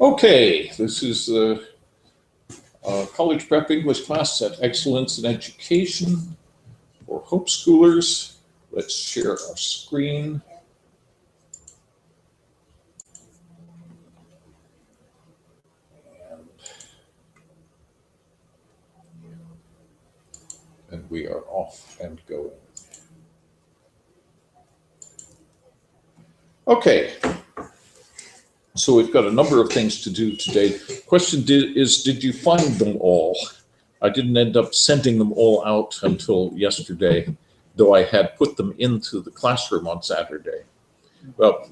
Okay, this is the college prep English class at Excellence in Education for Homeschoolers. Let's share our screen. And we are off and going. Okay. So we've got a number of things to do today. Question is, did you find them all? I didn't end up sending them all out until yesterday, though I had put them into the classroom on Saturday. Well,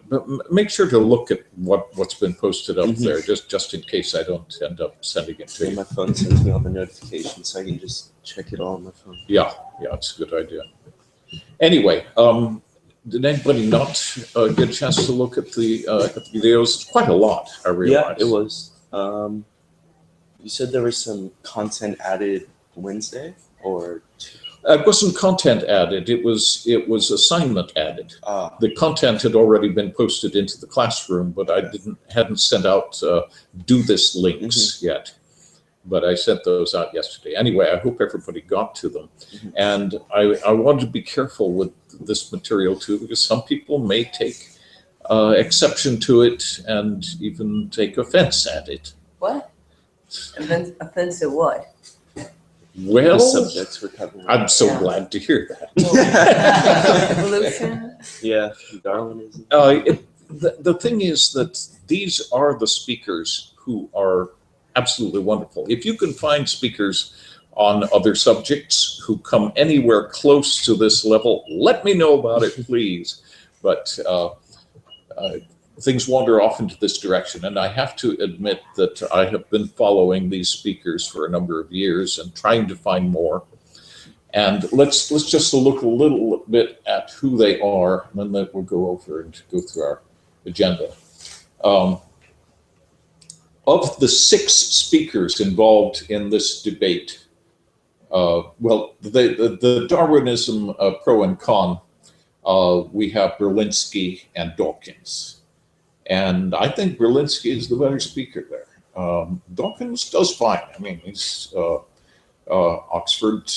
but make sure to look at what's been posted up there, just in case I don't end up sending it to you. My phone sends me all the notifications, so I can just check it all on my phone. Yeah, it's a good idea. Anyway, did anybody not get a chance to look at the videos? Quite a lot, I realized. Yeah, it was. You said there was some content added Wednesday, or? It wasn't content added. It was assignment added. The content had already been posted into the classroom, but I hadn't sent out do this links yet. But I sent those out yesterday. Anyway, I hope everybody got to them. And I wanted to be careful with this material too, because some people may take exception to it and even take offense at it. What? Offense at what? Well, the subjects we're covering. I'm so glad to hear that. Evolution? Yeah, Darwinism. The thing is that these are the speakers who are absolutely wonderful. If you can find speakers on other subjects who come anywhere close to this level, let me know about it, please. But things wander off into this direction, and I have to admit that I have been following these speakers for a number of years and trying to find more. And let's just look a little bit at who they are, and then we'll go over and go through our agenda. Of the 6 speakers involved in this debate, well, the Darwinism pro and con, we have Berlinski and Dawkins. And I think Berlinski is the better speaker there. Dawkins does fine. I mean, he's Oxford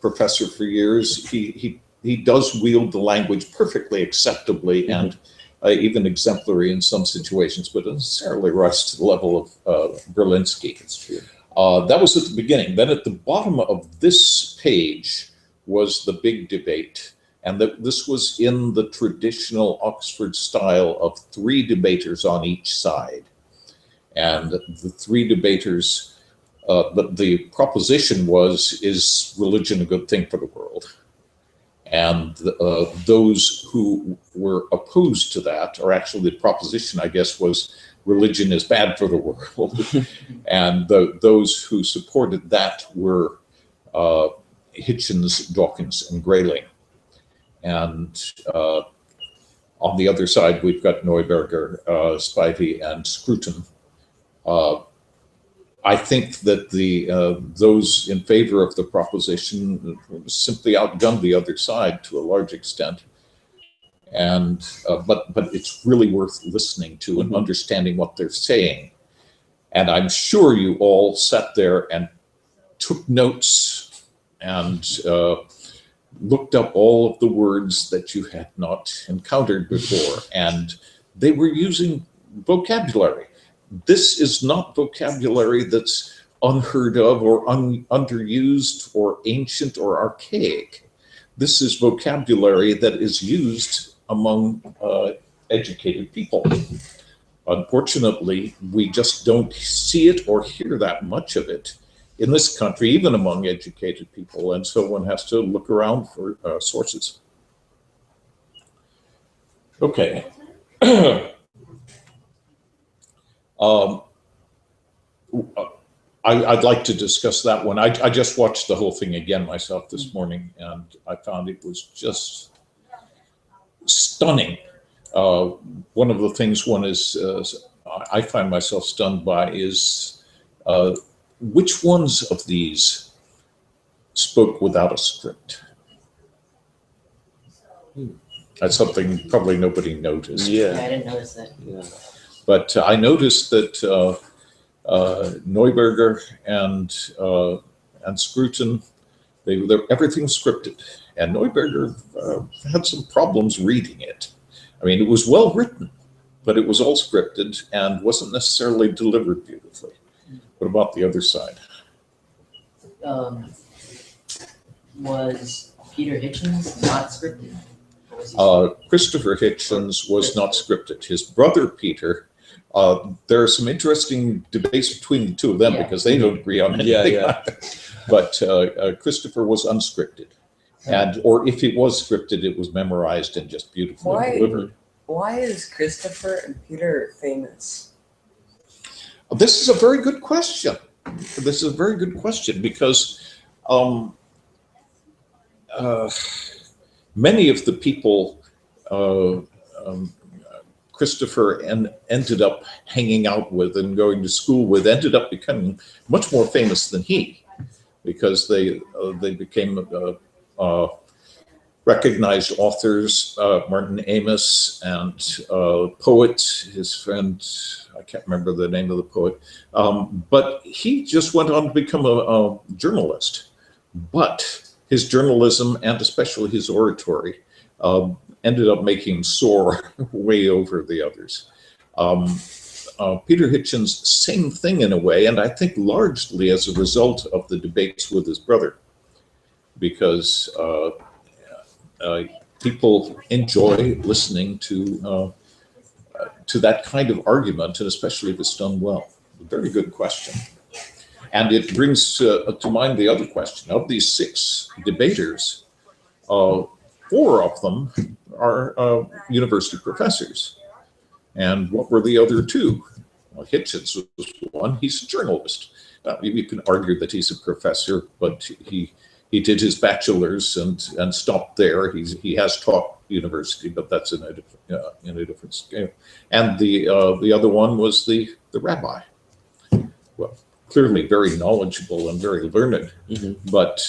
professor for years. He does wield the language perfectly acceptably and even exemplary in some situations, but doesn't necessarily rise to the level of Berlinski. That's true. That was at the beginning. Then at the bottom of this page was the big debate. And this was in the traditional Oxford style of 3 debaters on each side. And the 3 debaters, the proposition was, is religion a good thing for the world? And those who were opposed to that, or actually the proposition, I guess, was religion is bad for the world. And those who supported that were Hitchens, Dawkins, and Grayling. And on the other side, we've got Neuberger, Spivey, and Scruton. I think that those in favor of the proposition simply outgunned the other side to a large extent. And but it's really worth listening to and understanding what they're saying. And I'm sure you all sat there and took notes and looked up all of the words that you had not encountered before, and they were using vocabulary. This is not vocabulary that's unheard of or underused or ancient or archaic. This is vocabulary that is used among educated people. Unfortunately, we just don't see it or hear that much of it in this country, even among educated people, and so one has to look around for sources. Okay. I'd like to discuss that one. I just watched the whole thing again myself this morning, and I found it was just stunning. One of the things I find myself stunned by is which ones of these spoke without a script? That's something probably nobody noticed. Yeah. I didn't notice that. Yeah. But I noticed that Neuberger and Scruton, everything's scripted. And Neuberger had some problems reading it. I mean, it was well written, but it was all scripted and wasn't necessarily delivered beautifully. What about the other side? Was Peter Hitchens not scripted? Or was he Christopher Hitchens was not scripted. His brother Peter, there are some interesting debates between the two of them Yeah. because they don't agree on anything. Yeah. But Christopher was unscripted. Or if it was scripted, it was memorized and just beautifully Why? delivered. Why is Christopher and Peter famous? This is a very good question. This is a very good question because many of the people Christopher ended up hanging out with and going to school with ended up becoming much more famous than he, because they became recognized authors. Martin Amis and poet, his friend, I can't remember the name of the poet, but he just went on to become a journalist. But his journalism and especially his oratory ended up making him soar way over the others. Peter Hitchens, same thing in a way, and I think largely as a result of the debates with his brother, because people enjoy listening to that kind of argument, and especially if it's done well. A very good question. And it brings to mind the other question. Of these 6 debaters, 4 of them are university professors. And what were the other 2? Well, Hitchens was one. He's a journalist. You can argue that he's a professor, but he did his bachelor's and stopped there. He has taught university, but that's in a different scale. And the other one was the rabbi. Well, clearly very knowledgeable and very learned, but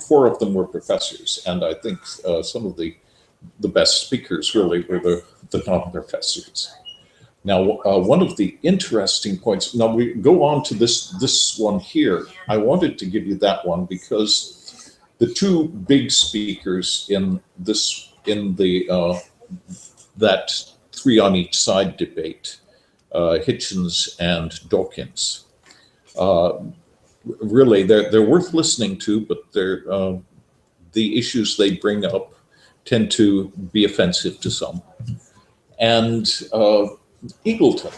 4 of them were professors, and I think some of the best speakers really were the non-professors. Now, one of the interesting points, now we go on to this one here. I wanted to give you that one because the 2 big speakers in that 3 on each side debate, Hitchens and Dawkins, really they're worth listening to, but the issues they bring up tend to be offensive to some. And Eagleton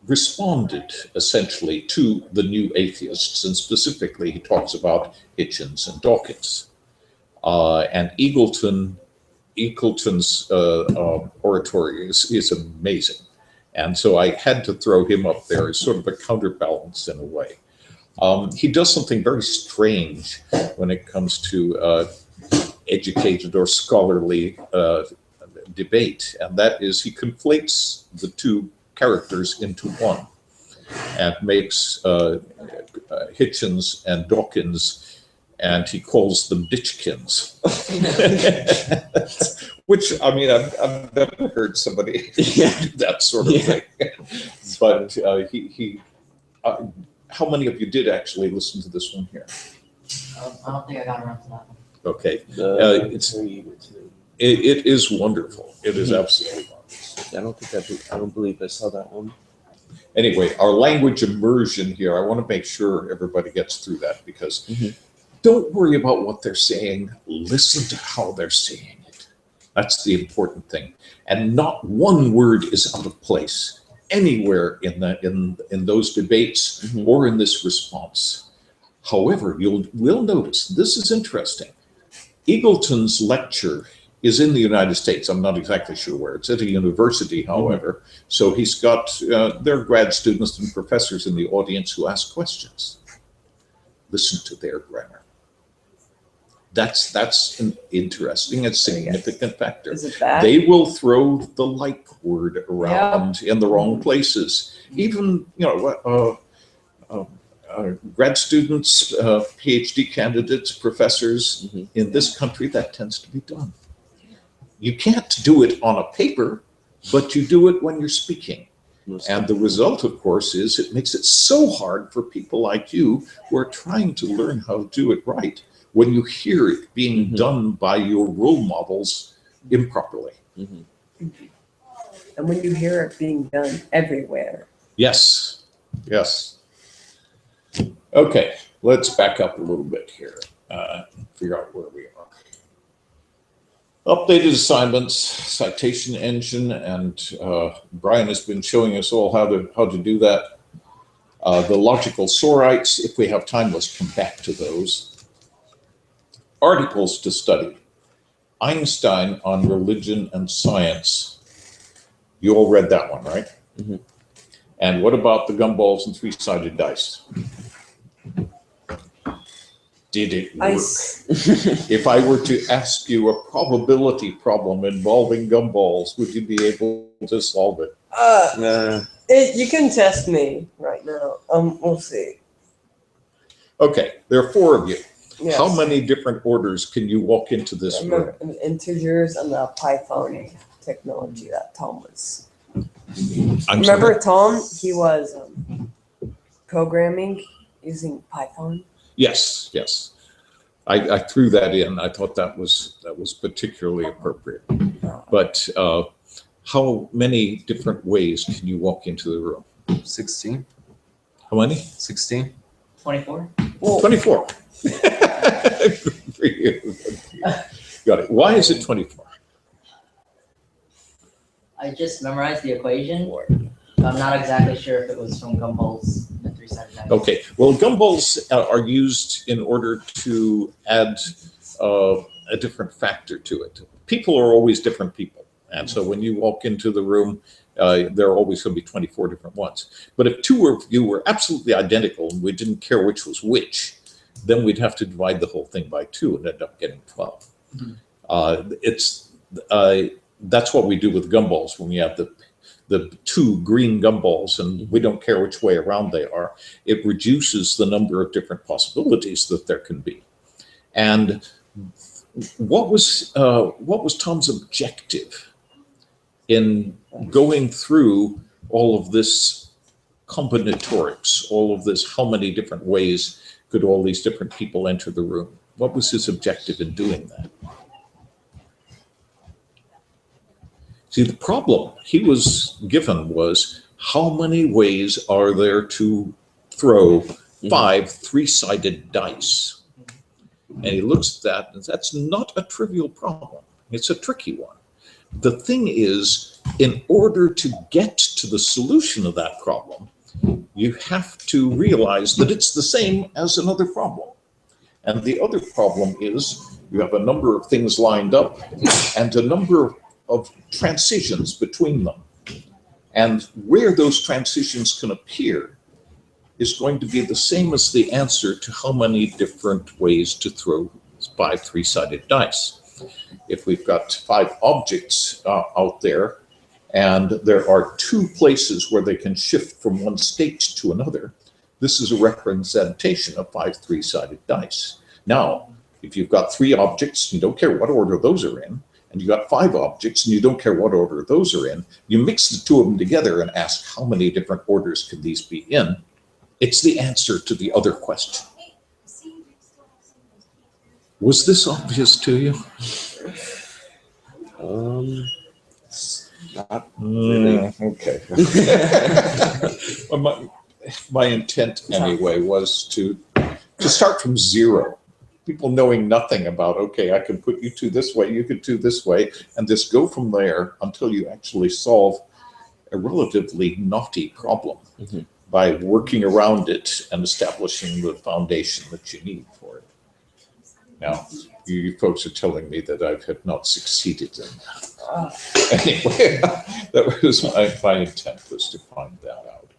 responded essentially to the new atheists, and specifically he talks about Hitchens and Dawkins. And Eagleton's oratory is amazing. And so I had to throw him up there as sort of a counterbalance in a way. He does something very strange when it comes to educated or scholarly debate, and that is he conflates the 2 characters into one and makes Hitchens and Dawkins, and he calls them ditchkins. Which, I mean, I've never heard somebody do that sort of thing. But how many of you did actually listen to this one here? I don't think I got around to that one. Okay. It is wonderful. It is absolutely wonderful. I don't believe I saw that one. Anyway, our language immersion here, I want to make sure everybody gets through that, because don't worry about what they're saying. Listen to how they're saying it. That's the important thing. And not one word is out of place anywhere in those debates or in this response. However, will notice, this is interesting. Eagleton's lecture is in the United States. I'm not exactly sure where. It's at a university, however. So he's got, there are grad students and professors in the audience who ask questions. Listen to their grammar. That's an interesting and significant factor. Is it bad? They will throw the like word around in the wrong places. Even, grad students, PhD candidates, professors in this country, that tends to be done. You can't do it on a paper. but you do it when you're speaking. Most And the result, of course, is it makes it so hard for people like you who are trying to learn how to do it right when you hear it being done by your role models improperly. Mhm. And when you hear it being done everywhere. Yes, yes. Okay, let's back up a little bit here, figure out where we are. Updated assignments, citation engine, and Brian has been showing us all how to do that. The logical sorites, if we have time, let's come back to those. Articles to study. Einstein on religion and science. You all read that one, right? Mhm. And what about the gumballs and three-sided dice? Did it work? If I were to ask you a probability problem involving gumballs, would you be able to solve it? You can test me right now. We'll see. Okay, there are 4 of you. Yes. How many different orders can you walk into this room? Remember, integers and the Python technology that Tom was. Remember Tom? He was programming using Python. Yes, yes. I threw that in. I thought that was particularly appropriate. But how many different ways can you walk into the room? 16. How many? 16. 24? Well, 24. Good for you. Got it. Why is it 24? I just memorized the equation. I'm not exactly sure if it was from gumballs and three-sided dice. Okay. Well, gumballs are used in order to add a different factor to it. People are always different people. And so when you walk into the room, there are always going to be 24 different ones. But if 2 of you were absolutely identical and we didn't care which was which, then we'd have to divide the whole thing by 2 and end up getting 12. Mm-hmm. That's what we do with gumballs when we have the 2 green gumballs and we don't care which way around they are. It reduces the number of different possibilities that there can be. And what was Tom's objective in going through all of this combinatorics, all of this, how many different ways could all these different people enter the room? What was his objective in doing that? See, the problem he was given was how many ways are there to throw 5 three-sided dice? And he looks at that, and that's not a trivial problem. It's a tricky one. The thing is, in order to get to the solution of that problem, you have to realize that it's the same as another problem. And the other problem is you have a number of things lined up and a number of transitions between them. And where those transitions can appear is going to be the same as the answer to how many different ways to throw 5 three-sided dice. If we've got 5 objects out there, and there are 2 places where they can shift from one state to another, this is a representation of 5 three-sided dice. Now, if you've got 3 objects, you don't care what order those are in, and you've got 5 objects, and you don't care what order those are in, you mix the 2 of them together and ask how many different orders can these be in. It's the answer to the other question. Was this obvious to you? Not really. Okay. Well, my intent anyway was to start from 0. People knowing nothing about, okay, I can put you 2 this way, you could 2 this way, and just go from there until you actually solve a relatively knotty problem by working around it and establishing the foundation that you need for it. Now, you folks are telling me that I have not succeeded in that. Anyway, that was my intent, was to find that out.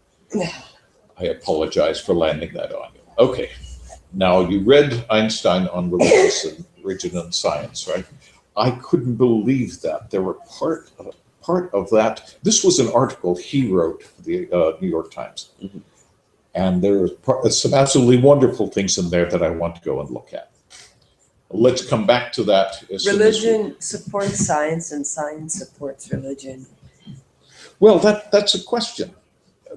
I apologize for landing that on you. Okay, now you read Einstein on religion and science, right? I couldn't believe that. There were part of that. This was an article he wrote for the New York Times. And there are some absolutely wonderful things in there that I want to go and look at. Let's come back to that. Religion supports science and science supports religion. Well, that's a question.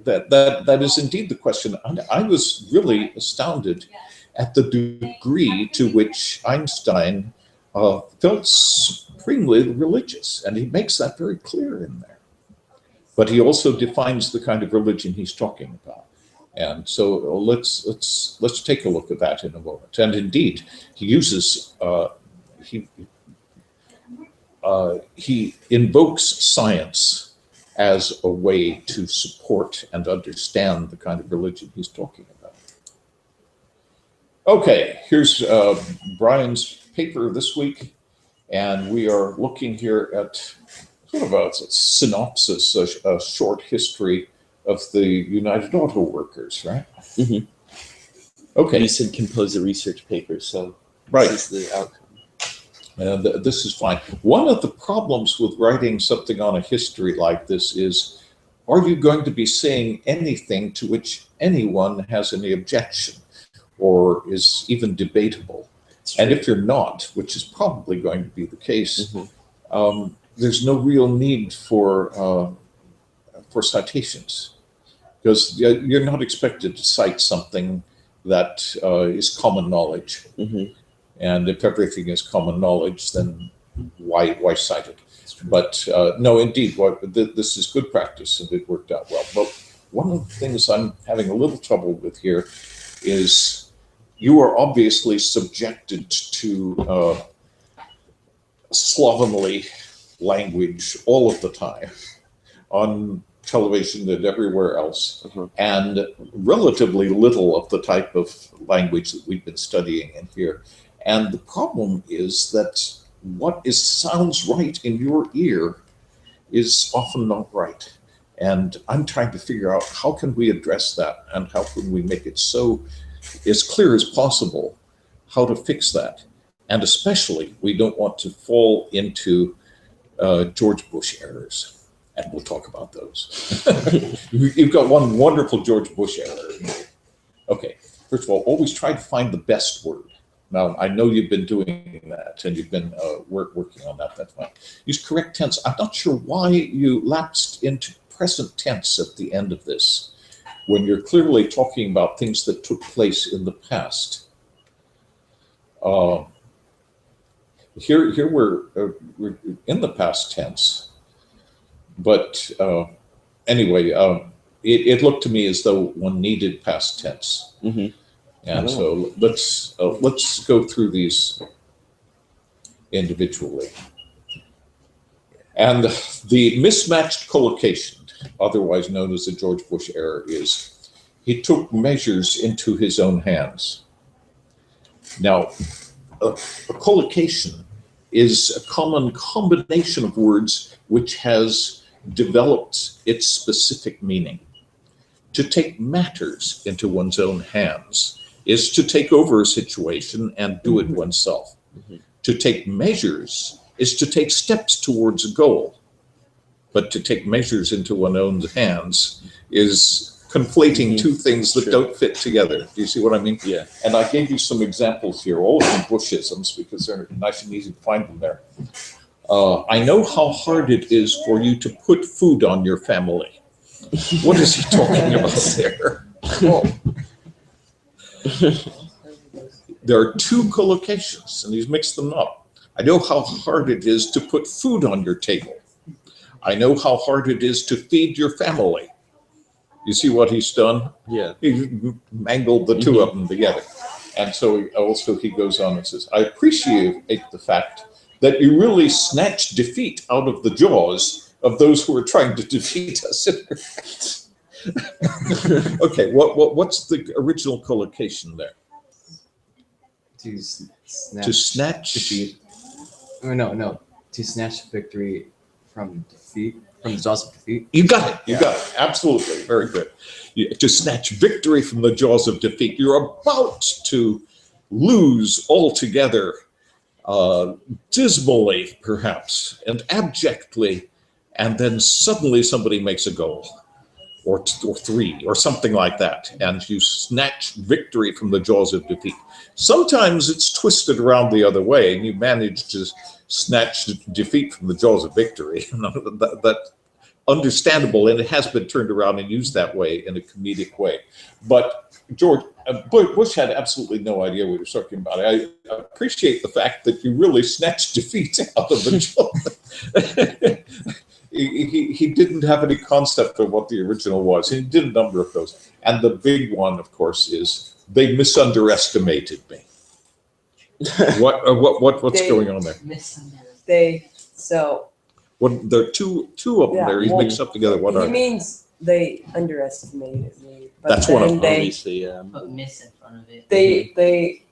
That is indeed the question. I was really astounded at the degree to which Einstein felt supremely religious, and he makes that very clear in there. But he also defines the kind of religion he's talking about. And so let's take a look at that in a moment. And indeed, he uses he invokes science as a way to support and understand the kind of religion he's talking about. Okay, here's Brian's paper this week, and we are looking here at sort of a synopsis, a short history of the United Auto Workers, right? Mm-hmm. Okay. You said compose a research paper, so right. This is the outcome. And this is fine. One of the problems with writing something on a history like this is, are you going to be saying anything to which anyone has any objection or is even debatable? And if you're not, which is probably going to be the case, there's no real need for citations, because you're not expected to cite something that is common knowledge. And if everything is common knowledge, then why cite it? But no, indeed, this is good practice, and it worked out well. But one of the things I'm having a little trouble with here is you are obviously subjected to slovenly language all of the time on television and everywhere else, and relatively little of the type of language that we've been studying in here. And the problem is that what sounds right in your ear is often not right. And I'm trying to figure out how can we address that, and how can we make it so as clear as possible how to fix that. And especially, we don't want to fall into George Bush errors. And we'll talk about those. You've got one wonderful George Bush error. Okay, first of all, always try to find the best word. Now, I know you've been doing that, and you've been working on that. That's fine. Use correct tense. I'm not sure why you lapsed into present tense at the end of this, when you're clearly talking about things that took place in the past. Here we're in the past tense, but anyway, it looked to me as though one needed past tense. And so let's go through these individually. And the mismatched collocation, otherwise known as the George Bush error, is he took measures into his own hands. Now, a collocation is a common combination of words which has developed its specific meaning. To take matters into one's own hands is to take over a situation and do it oneself. To take measures is to take steps towards a goal. But to take measures into one's own hands is conflating two things that don't fit together. Do you see what I mean? Yeah. And I gave you some examples here, all of them Bushisms, because they're nice and easy to find them there. I know how hard it is for you to put food on your family. What is he talking about there? There are two collocations, and he's mixed them up. I know how hard it is to put food on your table. I know how hard it is to feed your family. You see what he's done? Yeah. He mangled the two of them together. And so he goes on and says, I appreciate the fact that you really snatched defeat out of the jaws of those who are trying to defeat us. Okay, what's the original collocation there? To snatch. To snatch defeat. Oh, no. To snatch victory from defeat, from the jaws of defeat. You got it. You got it. Absolutely. Very good. To snatch victory from the jaws of defeat. You're about to lose altogether, dismally, perhaps, and abjectly, and then suddenly somebody makes a goal. Or three, or something like that, and you snatch victory from the jaws of defeat. Sometimes it's twisted around the other way, and you manage to snatch defeat from the jaws of victory. understandable, and it has been turned around and used that way in a comedic way. But George, Bush had absolutely no idea what he was talking about. I appreciate the fact that you really snatched defeat out of the children. He didn't have any concept of what the original was. He did a number of those. And the big one, of course, is they misunderestimated me. What's going on there? There are two of them there. He's mixed up together. What are He they? means they underestimated me. But That's one of then them. Obviously, yeah. Put miss in front of it. they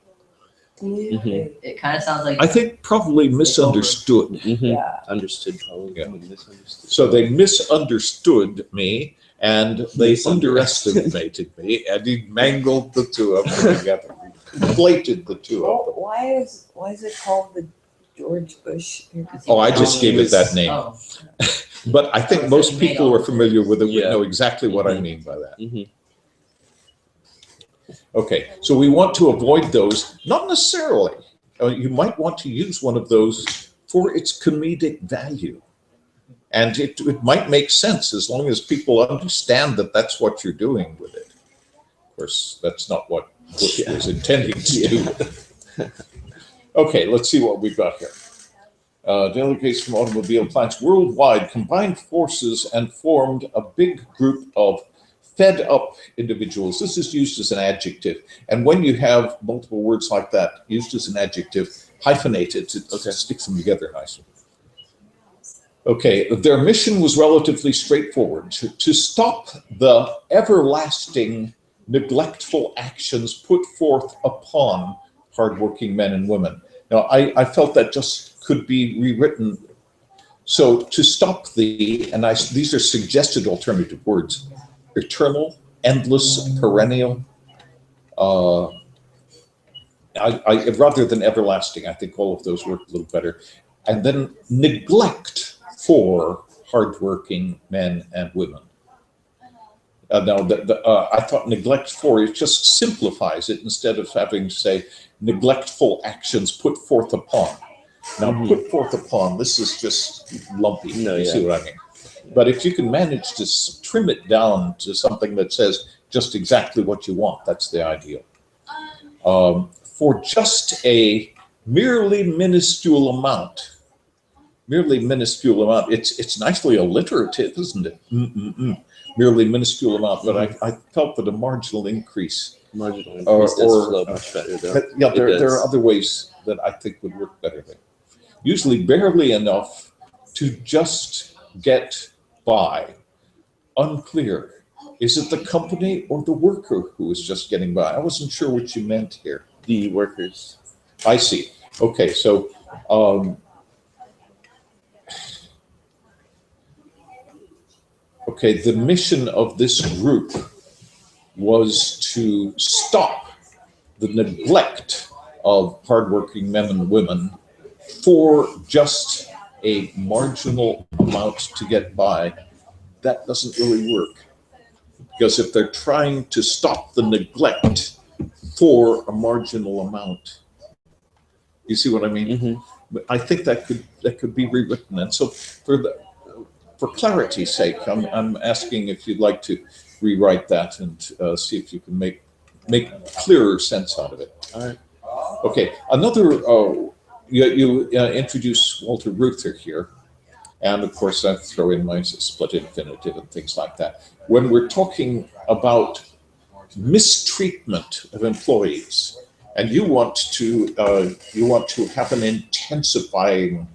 It kind of sounds like I think probably misunderstood. Mm-hmm. yeah. Understood, probably. Yeah. Misunderstood. So they misunderstood me, and they Misunderstood. underestimated me, and he mangled the two of them together. He conflated the two of them. Why is it called the George Bush? Oh, I just gave it that name. Oh, But I think most people who are familiar with it would Yeah. know exactly what I Mhm. mean by that. Mm-hmm. Okay, so we want to avoid those, not necessarily. You might want to use one of those for its comedic value. And it might make sense as long as people understand that that's what you're doing with it. Of course, that's not what Bush was intending to do. Okay, let's see what we've got here. Delegates from automobile plants worldwide combined forces and formed a big group of fed up individuals. This is used as an adjective. And when you have multiple words like that used as an adjective, hyphenated, it sticks them together nicely. Okay, their mission was relatively straightforward, to stop the everlasting neglectful actions put forth upon hardworking men and women. Now, I felt that just could be rewritten. So to stop these are suggested alternative words, eternal, endless, perennial, rather than everlasting. I think all of those work a little better. And then neglect for hardworking men and women. I thought neglect for, it just simplifies it instead of having to say neglectful actions put forth upon. Now, put forth upon, this is just lumpy. You see what I mean? But if you can manage to trim it down to something that says just exactly what you want, that's the ideal. For just a merely minuscule amount, it's nicely alliterative, isn't it? Merely minuscule amount, but I felt that a marginal increase. Marginal increase does flow much better, though. Yeah, there are other ways that I think would work better there. Usually barely enough to just get by. Unclear. Is it the company or the worker who is just getting by? I wasn't sure what you meant here. The workers. I see. Okay, so the mission of this group was to stop the neglect of hardworking men and women for just a marginal amount to get by. That doesn't really work. Because if they're trying to stop the neglect for a marginal amount, you see what I mean? Mm-hmm. I think that could be rewritten. And so for clarity's sake, I'm asking if you'd like to rewrite that and see if you can make clearer sense out of it. All right. Okay, another, you introduce Walter Reuther here, and of course I throw in my split infinitive and things like that. When we're talking about mistreatment of employees, and you want to have an intensifying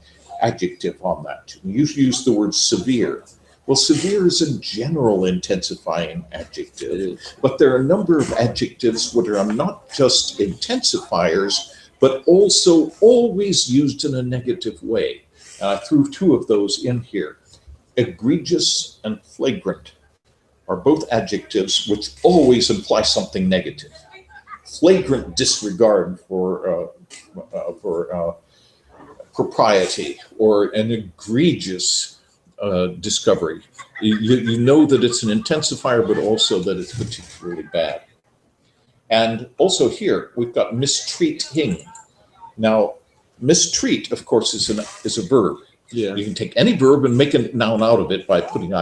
adjective on that. You use the word severe. Well, severe is a general intensifying adjective, but there are a number of adjectives that are not just intensifiers, but also always used in a negative way. I threw two of those in here. Egregious and flagrant are both adjectives which always imply something negative. Flagrant disregard for propriety, or an egregious discovery. You know that it's an intensifier, but also that it's particularly bad. And also here, we've got mistreating. Now, mistreat, of course, is a verb. Yeah. You can take any verb and make a noun out of it by putting ing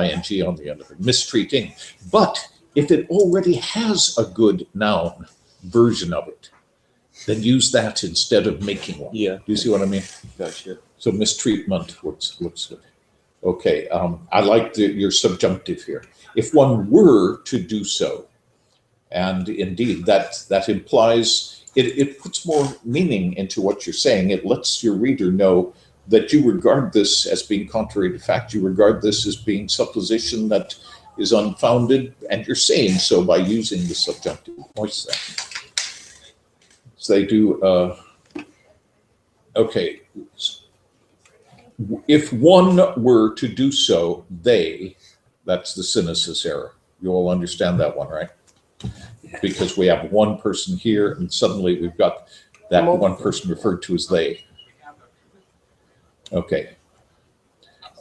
on the end of it, mistreating. But if it already has a good noun version of it, then use that instead of making one. Yeah. Do you see what I mean? Gotcha. So mistreatment looks good. Okay, I like your subjunctive here. If one were to do so, and indeed that implies, it puts more meaning into what you're saying. It lets your reader know that you regard this as being contrary to fact. You regard this as being supposition that is unfounded, and you're saying so by using the subjunctive. What's that? So they do, okay. If one were to do so, they, that's the synesis error. You all understand that one, right? Because we have one person here, and suddenly we've got that one person referred to as they. Okay.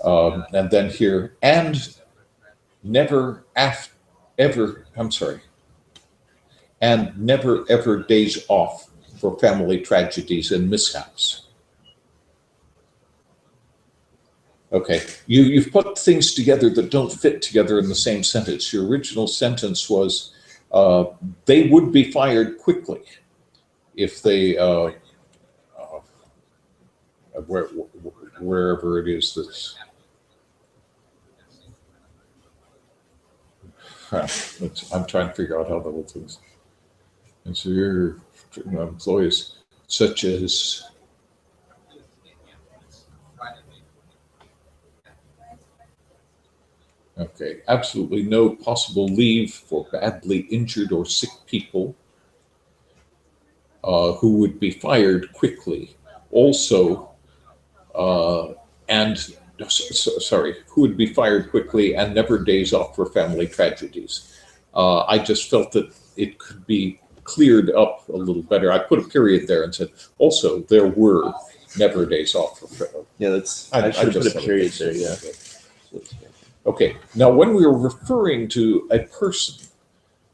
And then here, and never ever, I'm sorry, and never ever days off for family tragedies and mishaps. Okay, you've put things together that don't fit together in the same sentence. Your original sentence was, they would be fired quickly if they, wherever it is that's, I'm trying to figure out how the whole thing's. And so your employees such as, okay, absolutely no possible leave for badly injured or sick people who would be fired quickly. Also, who would be fired quickly and never days off for family tragedies. I just felt that it could be cleared up a little better. I put a period there and said, also, there were never days off for. Yeah, that's. I should have put a period there. Yeah. Okay. Now, when we are referring to a person,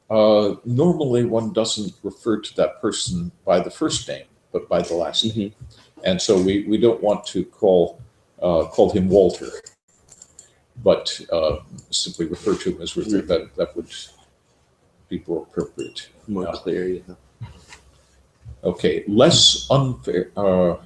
normally one doesn't refer to that person by the first name, but by the last name. And so we don't want to call him Walter, but simply refer to him as Richard. That would be more appropriate. More clear, yeah. Okay, less unfair. The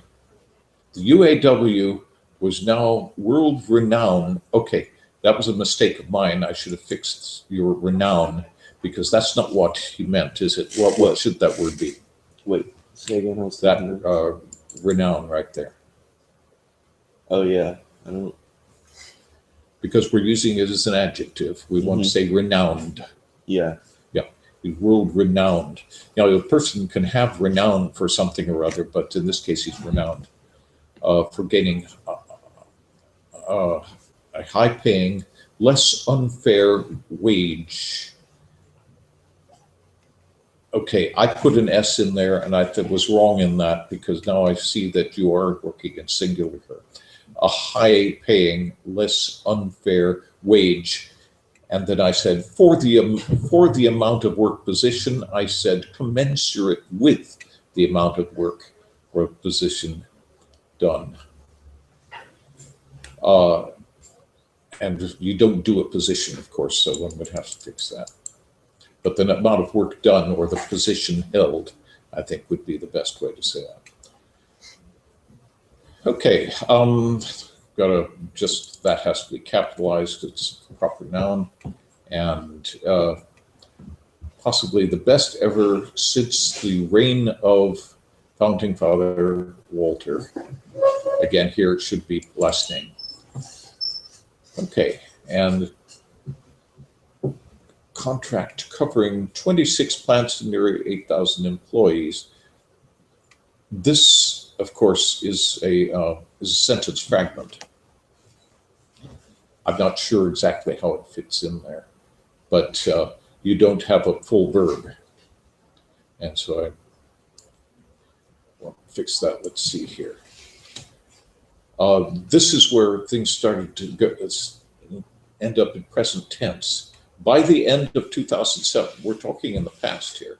UAW was now world renowned. Okay, that was a mistake of mine. I should have fixed your renown, because that's not what he meant, is it? What should that word be? Wait, say again. That renown right there. Oh yeah, I don't. Because we're using it as an adjective. We want to say renowned. Yeah. World renowned. Now, a person can have renown for something or other, but in this case, he's renowned for gaining a high-paying, less unfair wage. Okay, I put an S in there, and I was wrong in that, because now I see that you are working in singular. A high-paying, less unfair wage. And then I said, for the amount of work position, I said commensurate with the amount of work or position done. And you don't do a position, of course, so one would have to fix that. But the amount of work done or the position held, I think, would be the best way to say that. Okay, that has to be capitalized. It's a proper noun, and possibly the best ever since the reign of founding father Walter. Again, here it should be last name. Okay, and contract covering 26 plants and nearly 8,000 employees. This, of course, is a sentence fragment. I'm not sure exactly how it fits in there, but you don't have a full verb. And so I want to fix that. Let's see here. This is where things started to end up in present tense. By the end of 2007, we're talking in the past here.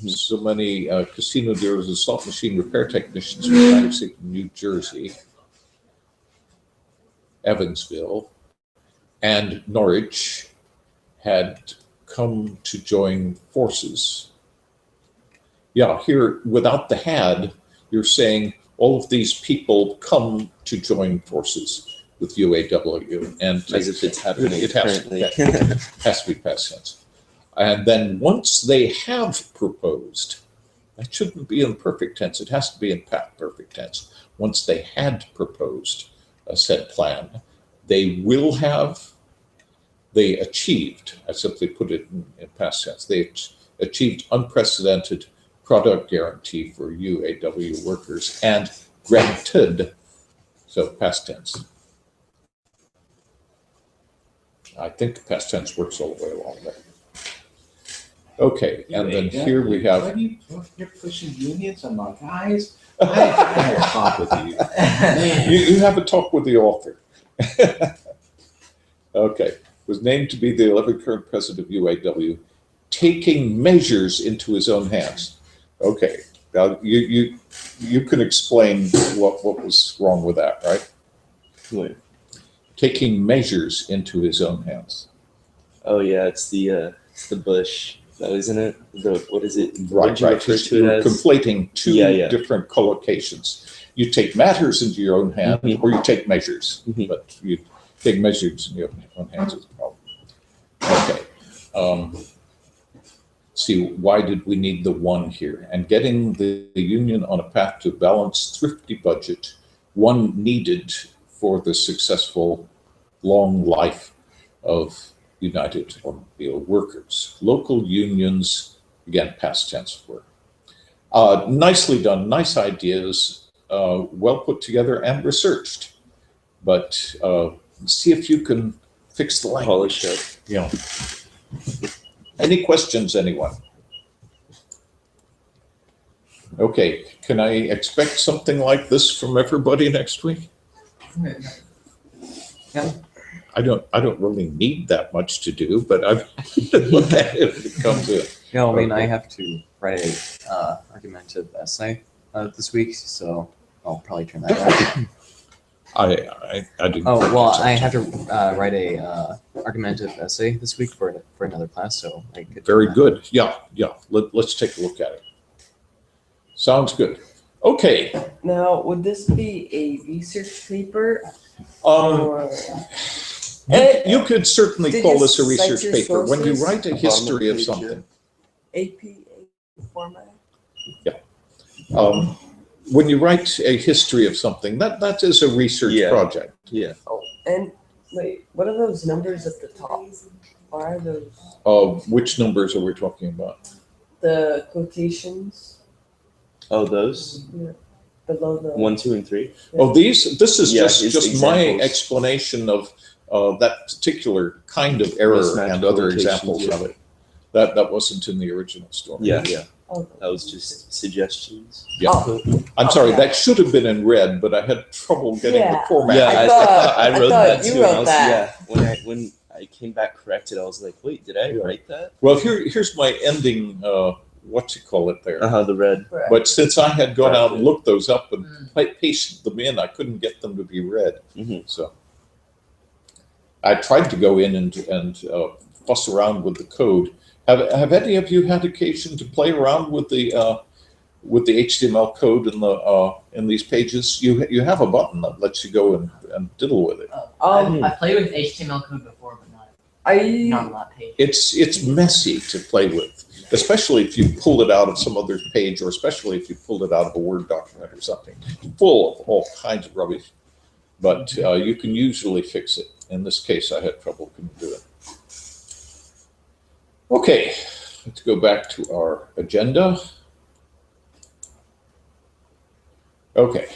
So many casino dealers and slot machine repair technicians were hired in New Jersey. Evansville, and Norwich had come to join forces. Yeah, here without the had, you're saying all of these people come to join forces with UAW, and As if it's happening it has, currently. has to be past tense. And then once they have proposed, that shouldn't be in perfect tense. It has to be in perfect tense. Once they had proposed a said plan, they will have, they achieved, I simply put it in past tense, they achieved unprecedented product guarantee for UAW workers and granted, so past tense. I think past tense works all the way along there. Okay, and then here we have. What are you're pushing unions on my guys? I had a talk with you. Man. You have a talk with the author. Okay, was named to be the 11th current president of UAW, taking measures into his own hands. Okay, now you can explain what was wrong with that, right? Wait. Taking measures into his own hands. Oh yeah, it's the Bush. That isn't it? What is it? What Right, did you right. refer to You're it as? conflating two Yeah. different collocations. You take matters into your own hand, Mhm. or you take measures. Mhm. But you take measures in your own hands is the problem. Okay. See, why did we need the one here? And getting the union on a path to a balanced, thrifty budget, one needed for the successful long life of United Automobile Workers. Local unions, again, past tense were. Nicely done, nice ideas, well put together and researched. But see if you can fix the language. Polish up. Yeah. Any questions, anyone? Okay, can I expect something like this from everybody next week? Yeah. I don't really need that much to do, but I've look at it if it comes in. Yeah, I mean, Okay. I have to write a argumentative essay this week, so I'll probably turn that on. I didn't. Oh, think well, it's I have to write a argumentative essay this week for another class, so I could. Very good. Yeah. Let's take a look at it. Sounds good. Okay. Now, would this be a research paper Um, or? you could certainly Did call you this a cite research your paper. When you sources? write a Bottom of history of page, something, APA format? when you write a history of something, that is a research Yeah. project. Yeah. Oh, and wait, what are those numbers at the top? Why are those Which numbers are we talking about? the quotations Oh, those below the? 1, 2, and 3. Oh, this is Yeah, just it's my examples. explanation of that particular kind of error Mismatch and other quotations, examples yeah. of it. That wasn't in the original story. Yeah. Oh, That was just suggestions. Yeah. Oh, I'm sorry, yeah. that should have been in red, but I had trouble getting the Yeah. format. Yeah, I I thought- I wrote thought that you too. wrote and I was, that. Yeah, when I came back corrected, I was like, wait, did I Yeah. write that? Well, here's my ending, what you call it there. The red. correct. But since I had gone out and Right. looked those up and pasted them in, I couldn't get them to be read. Mhm. So I tried to go in and fuss around with the code. Have any of you had occasion to play around with the HTML code in these pages? You have a button that lets you go and diddle with it. I played with HTML code before, but not I on that page. It's messy to play with, especially if you pull it out of some other page, or especially if you pulled it out of a Word document or something, full of all kinds of rubbish. But you can usually fix it. In this case, I had trouble, couldn't do it. Okay, let's go back to our agenda. Okay,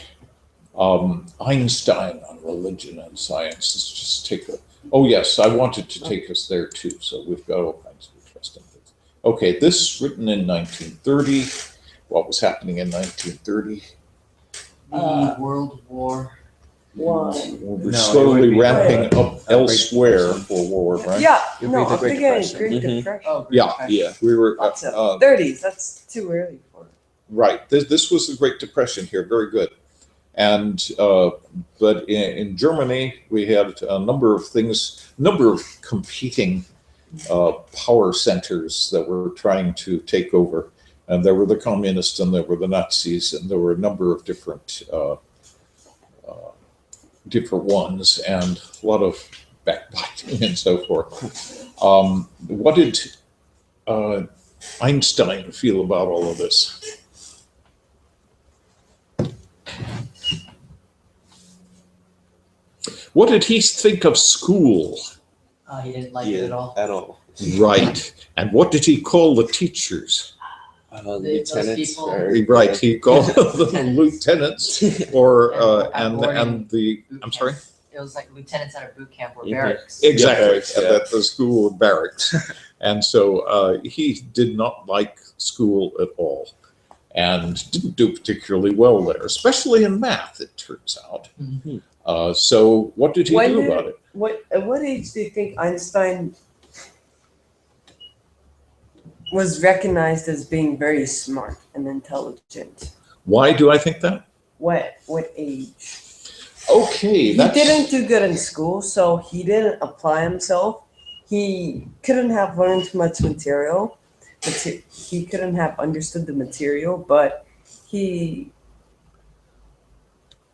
Einstein on religion and science. Let's just take a. Oh yes, I wanted to take us there too. So we've got all kinds of interesting things. Okay, this written in 1930. What was happening in 1930? The World War. one. We're No, it slowly would be ramping the up elsewhere for war, right? Yeah, It'd no, be the I'm Great thinking Depression. Great Mhm. Depression. Oh, Yeah. Yeah. We were Lots of 30s. That's too early for it. right. This was the Great Depression here. Very good. And but in Germany, we had a number of things, number of competing power centers that were trying to take over. And there were the communists, and there were the Nazis, and there were a number of different ones, and a lot of backbiting and so forth. What did Einstein feel about all of this? What did he think of school? He didn't like it at all. At all. Right. And what did he call the teachers? Those Lieutenants. people- Right. He called them lieutenants, or And and the. boot I'm camp. sorry. It was like lieutenants at a boot camp or Mhm. barracks. Exactly. barracks, yeah. At the school barracks, and so he did not like school at all, and didn't do particularly well there, especially in math. It turns out. Mhm. So what did he When do did- about it? At what age do you think Einstein was recognized as being very smart and intelligent? Why do I think that? What age? Okay, He that's didn't do good in school, so he didn't apply himself. He couldn't have learned much material. He couldn't have understood the material, but he,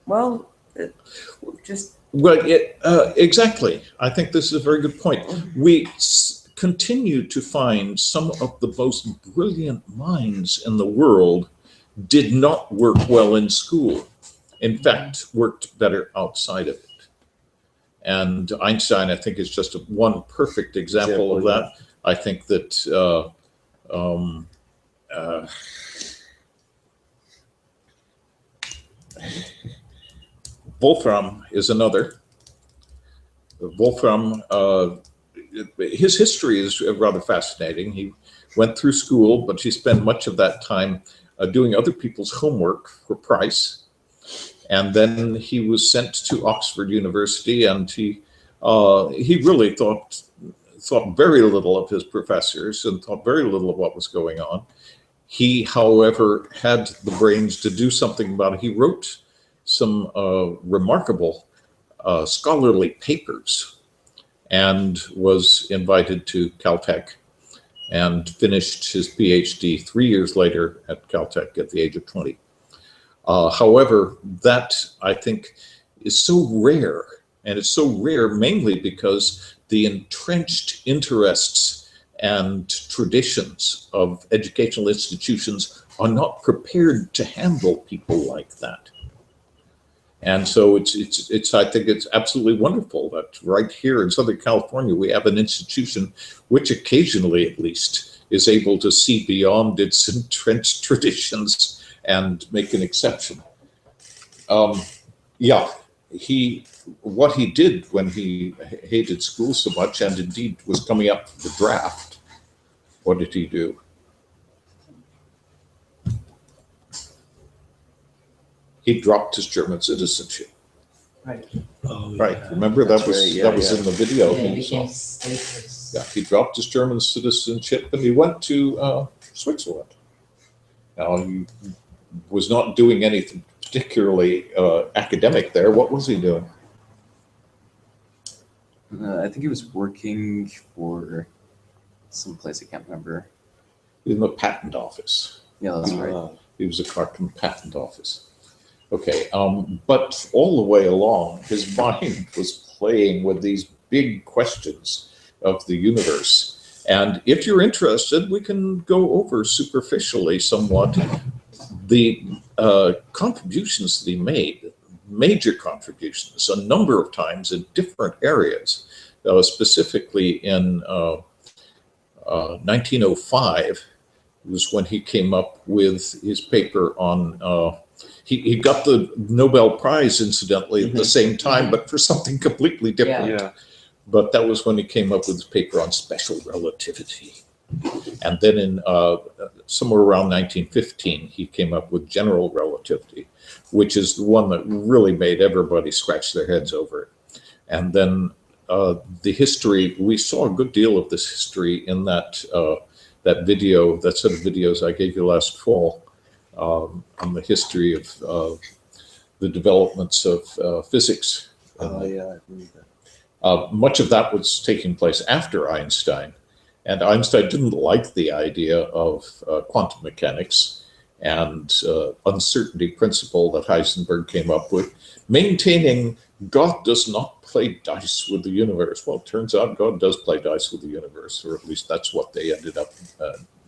well, just well. Exactly. I think this is a very good point. We continue to find some of the most brilliant minds in the world did not work well in school. In fact, worked better outside of it. And Einstein, I think, is just one perfect example of that. I think that Wolfram is another. Wolfram, his history is rather fascinating. He went through school, but he spent much of that time doing other people's homework for price. And then he was sent to Oxford University, and he really thought very little of his professors and thought very little of what was going on. He, however, had the brains to do something about it. He wrote some remarkable scholarly papers and was invited to Caltech and finished his PhD 3 years later at Caltech at the age of 20. However, that, I think, is so rare, and it's so rare mainly because the entrenched interests and traditions of educational institutions are not prepared to handle people like that. And so it's I think it's absolutely wonderful that right here in Southern California, we have an institution which occasionally, at least, is able to see beyond its entrenched traditions and make an exception. Yeah, what he did when he hated school so much, and indeed was coming up for the draft, what did he do? He dropped his German citizenship. Right. Oh, Right. yeah. Remember That's that was right, yeah, that was yeah. in the video. Yeah, he he saw. became stateless. Yeah, he dropped his German citizenship and he went to Switzerland. Now, he was not doing anything particularly academic there. What was he doing? I think he was working for some place I can't remember. In the patent office. Yeah, that's right. He was a clerk in the patent office. Okay, but all the way along, his mind was playing with these big questions of the universe. And if you're interested, we can go over superficially somewhat the contributions that he made, major contributions, a number of times in different areas, specifically in 1905 was when he came up with his paper on, he got the Nobel Prize, incidentally, at the same time, but for something completely different. Yeah. But that was when he came up with his paper on special relativity. And then in somewhere around 1915, he came up with general relativity, which is the one that really made everybody scratch their heads over it. And then the history, we saw a good deal of this history in that video, that set of videos I gave you last fall on the history of the developments of physics. Oh yeah, I believe that. Much of that was taking place after Einstein, and Einstein didn't like the idea of quantum mechanics and uncertainty principle that Heisenberg came up with, maintaining God does not play dice with the universe. Well, it turns out God does play dice with the universe, or at least that's what they ended up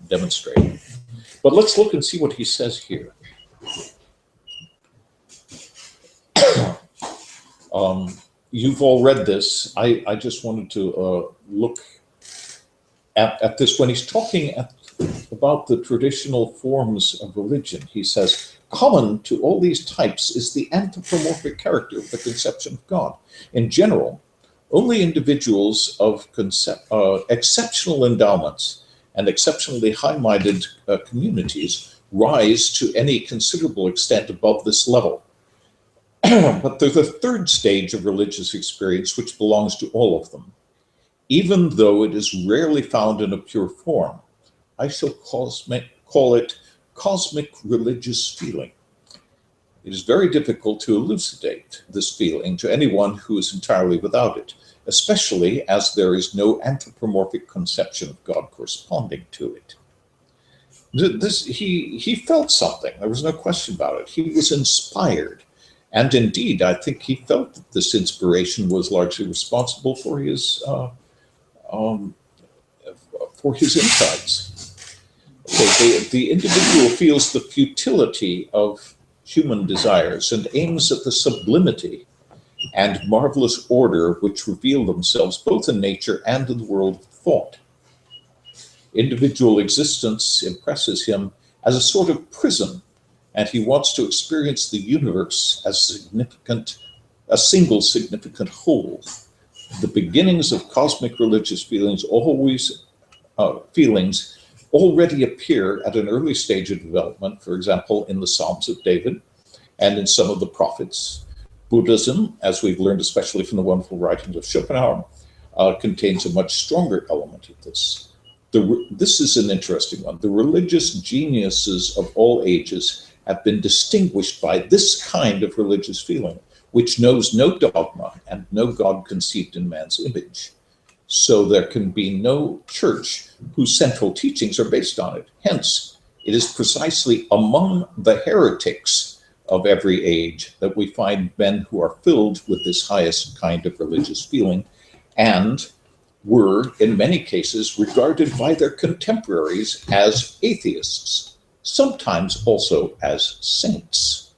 demonstrating. But let's look and see what he says here. You've all read this. I just wanted to look at this. When he's talking about the traditional forms of religion, he says, common to all these types is the anthropomorphic character of the conception of God. In general, only individuals of exceptional endowments and exceptionally high-minded communities rise to any considerable extent above this level. But there's a third stage of religious experience which belongs to all of them. Even though it is rarely found in a pure form, I shall call it cosmic religious feeling. It is very difficult to elucidate this feeling to anyone who is entirely without it, especially as there is no anthropomorphic conception of God corresponding to it. He felt something, there was no question about it. He was inspired. And indeed, I think he felt that this inspiration was largely responsible for his insights. Okay, the individual feels the futility of human desires and aims at the sublimity and marvelous order which reveal themselves both in nature and in the world of thought. Individual existence impresses him as a sort of prism, and he wants to experience the universe as a single significant whole. The beginnings of cosmic religious feelings already appear at an early stage of development, for example, in the Psalms of David and in some of the prophets. Buddhism, as we've learned especially from the wonderful writings of Schopenhauer, contains a much stronger element of this. This is an interesting one. The religious geniuses of all ages have been distinguished by this kind of religious feeling, which knows no dogma and no God conceived in man's image. So there can be no church whose central teachings are based on it. Hence, it is precisely among the heretics of every age that we find men who are filled with this highest kind of religious feeling and were, in many cases, regarded by their contemporaries as atheists, sometimes also as saints.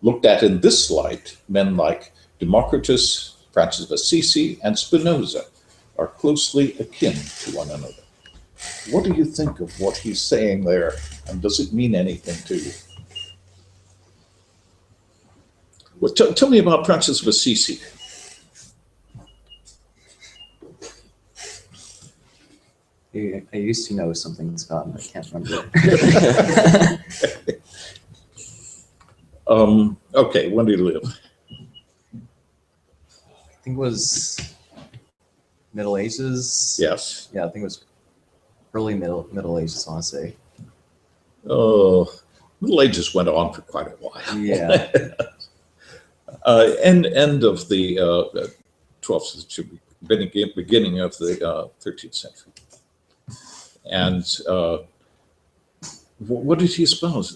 Looked at in this light, men like Democritus, Francis of Assisi, and Spinoza are closely akin to one another. What do you think of what he's saying there, and does it mean anything to you? Well, tell me about Francis of Assisi. I used to know something, Scott, but I can't remember. Okay, when did he live? I think it was Middle Ages. Yes. Yeah, I think it was early Middle Ages, I want to say. Oh, Middle Ages went on for quite a while. Yeah. End of the 12th century, beginning of the 13th century. And what did he espouse?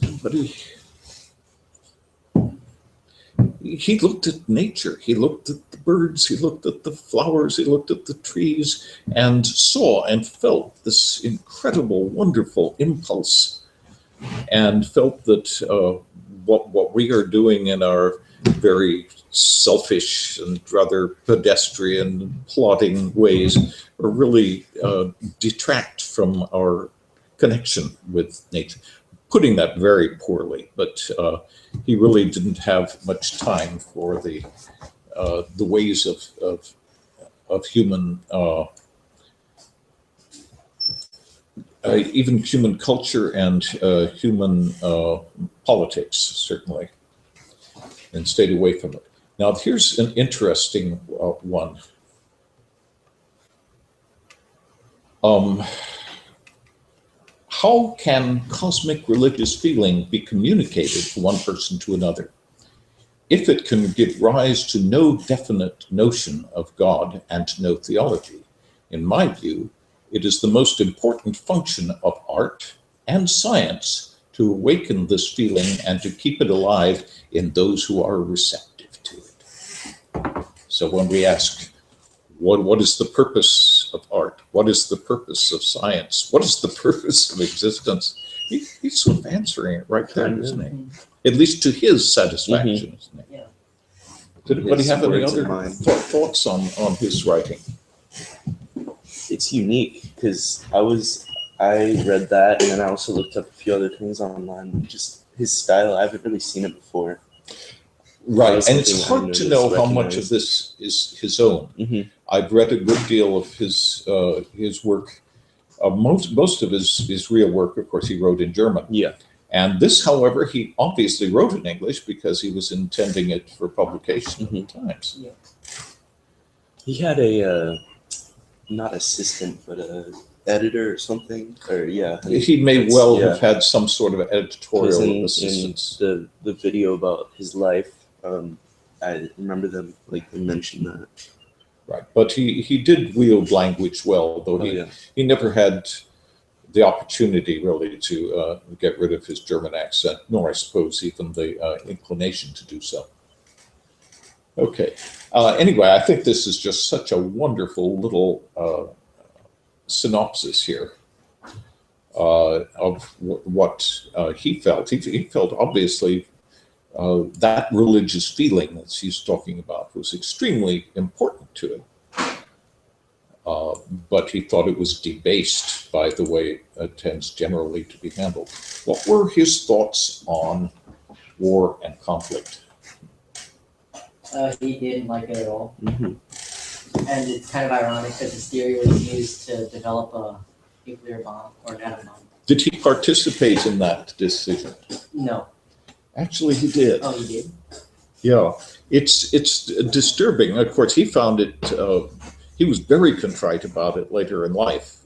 He looked at nature. He looked at the birds. He looked at the flowers. He looked at the trees and saw and felt this incredible, wonderful impulse, and felt that what we are doing in our very selfish and rather pedestrian, plodding ways are really detract from our connection with nature. Putting that very poorly, but he really didn't have much time for the ways of human, even human culture and human politics, certainly, and stayed away from it. Now, here's an interesting one. How can cosmic religious feeling be communicated from one person to another? if it can give rise to no definite notion of God and no theology. In my view, it is the most important function of art and science to awaken this feeling and to keep it alive in those who are receptive to it. So when we ask, what is the purpose of art? What is the purpose of science? What is the purpose of existence? He's sort of answering it right there, isn't he? At least to his satisfaction, isn't he? Yeah. Did anybody His have any words in other mind. thoughts on his writing? It's unique because I read that and then I also looked up a few other things online. Just his style, I haven't really seen it before. Right, That's and it's something I hard to noticed, know how much recognized. of this is his own. Mm-hmm. I've read a good deal of his work. Most of his real work, of course, he wrote in German. Yeah. And this, however, he obviously wrote in English because he was intending it for publication at the Times. Yeah. He had a not assistant, but a editor or something. Or yeah. He may It's- well yeah. have had some sort of editorial in assistance. the video about his life. I remember them they mentioned that. Right, but he did wield language well, though he never had the opportunity really to get rid of his German accent, nor I suppose even the inclination to do so. Okay. Anyway, I think this is just such a wonderful little synopsis here of what he felt. He felt obviously that religious feeling that she's talking about was extremely important to him. But he thought it was debased by the way it tends generally to be handled. What were his thoughts on war and conflict? He didn't like it at all. Mm-hmm. And it's kind of ironic because his theory was used to develop a nuclear bomb or an atom bomb. Did he participate in that decision? No. Actually, he did. Oh, he did? Yeah, it's disturbing. Of course, he found it. He was very contrite about it later in life,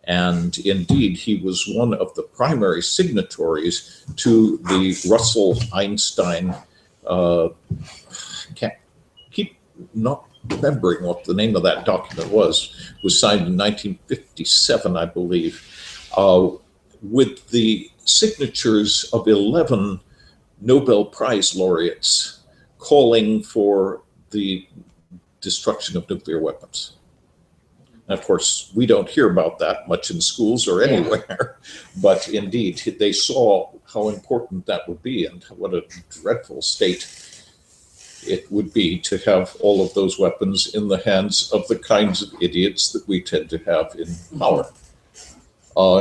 and indeed, he was one of the primary signatories to the Russell Einstein. Can't keep not remembering what the name of that document was. It was signed in 1957, I believe, with the signatures of 11 Nobel Prize laureates calling for the destruction of nuclear weapons. And of course, we don't hear about that much in schools or anywhere, but indeed, they saw how important that would be and what a dreadful state it would be to have all of those weapons in the hands of the kinds of idiots that we tend to have in power.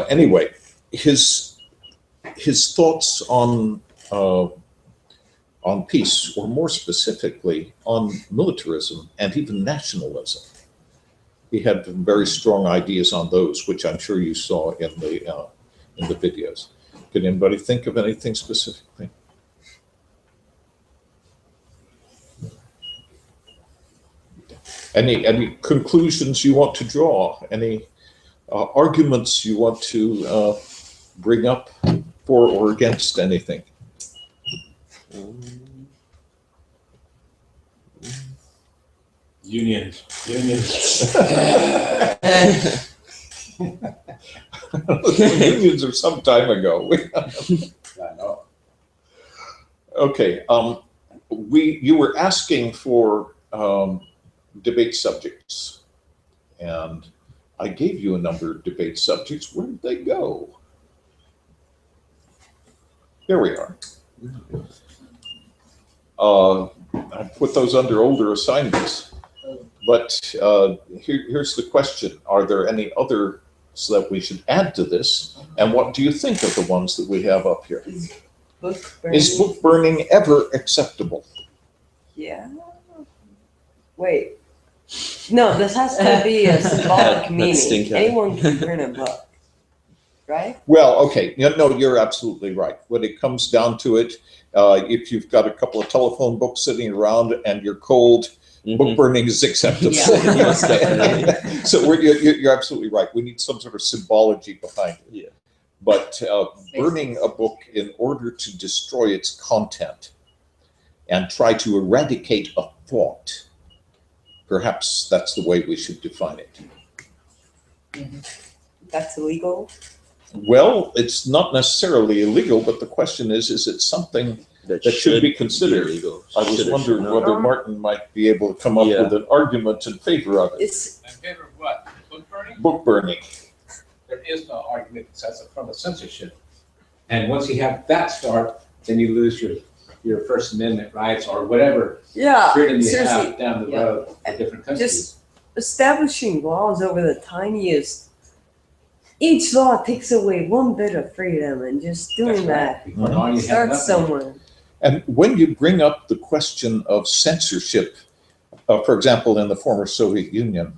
Anyway, his thoughts on peace, or more specifically on militarism and even nationalism. He had very strong ideas on those, which I'm sure you saw in the videos. Can anybody think of anything specifically? Any conclusions you want to draw? Any arguments you want to bring up for or against anything? Unions. Unions are some time ago. I know. Okay, you were asking for debate subjects, and I gave you a number of debate subjects. Where did they go? Here we are. I put those under older assignments, but here's the question. Are there any others that we should add to this? And what do you think of the ones that we have up here? Book burning. Is book burning ever acceptable? Yeah. Wait. No, this has to be a symbolic That meaning. stink eye. Anyone can burn a book, right? Well, okay. No, you're absolutely right. When it comes down to it, if you've got a couple of telephone books sitting around and you're cold, book burning is acceptable. Yeah. Yes, definitely. So you're absolutely right. We need some sort of symbology behind it. Yeah. But burning a book in order to destroy its content and try to eradicate a thought. Perhaps that's the way we should define it. That's illegal. Well, it's not necessarily illegal, but the question is it something that should be considered? illegal. I was Should or wondering should not. whether Martin might be able to come up Yeah. with an argument in favor of it. It's In favor of what? Book burning? Book burning. There is no argument that sets up from a censorship. And once you have that start, then you lose your First Amendment rights or whatever yeah. freedom you Seriously, have down the Yeah. road for different countries. just establishing laws over the tiniest. Each law takes away one bit of freedom, and just doing that Before long, you have starts nothing. somewhere. And when you bring up the question of censorship, for example, in the former Soviet Union,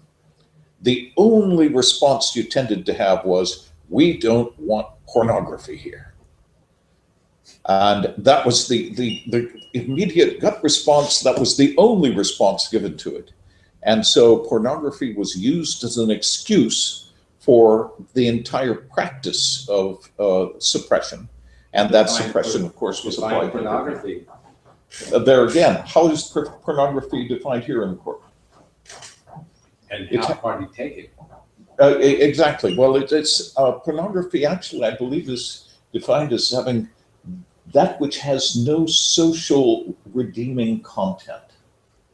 the only response you tended to have was, we don't want pornography here. And that was the immediate gut response. That was the only response given to it. And so pornography was used as an excuse for the entire practice of suppression. And that Define suppression, of course, was Define applied to pornography. there again, how is pornography defined here in the court? And It's- how far do you take it? Exactly. Well, it's pornography actually, I believe, is defined as having that which has no social redeeming content.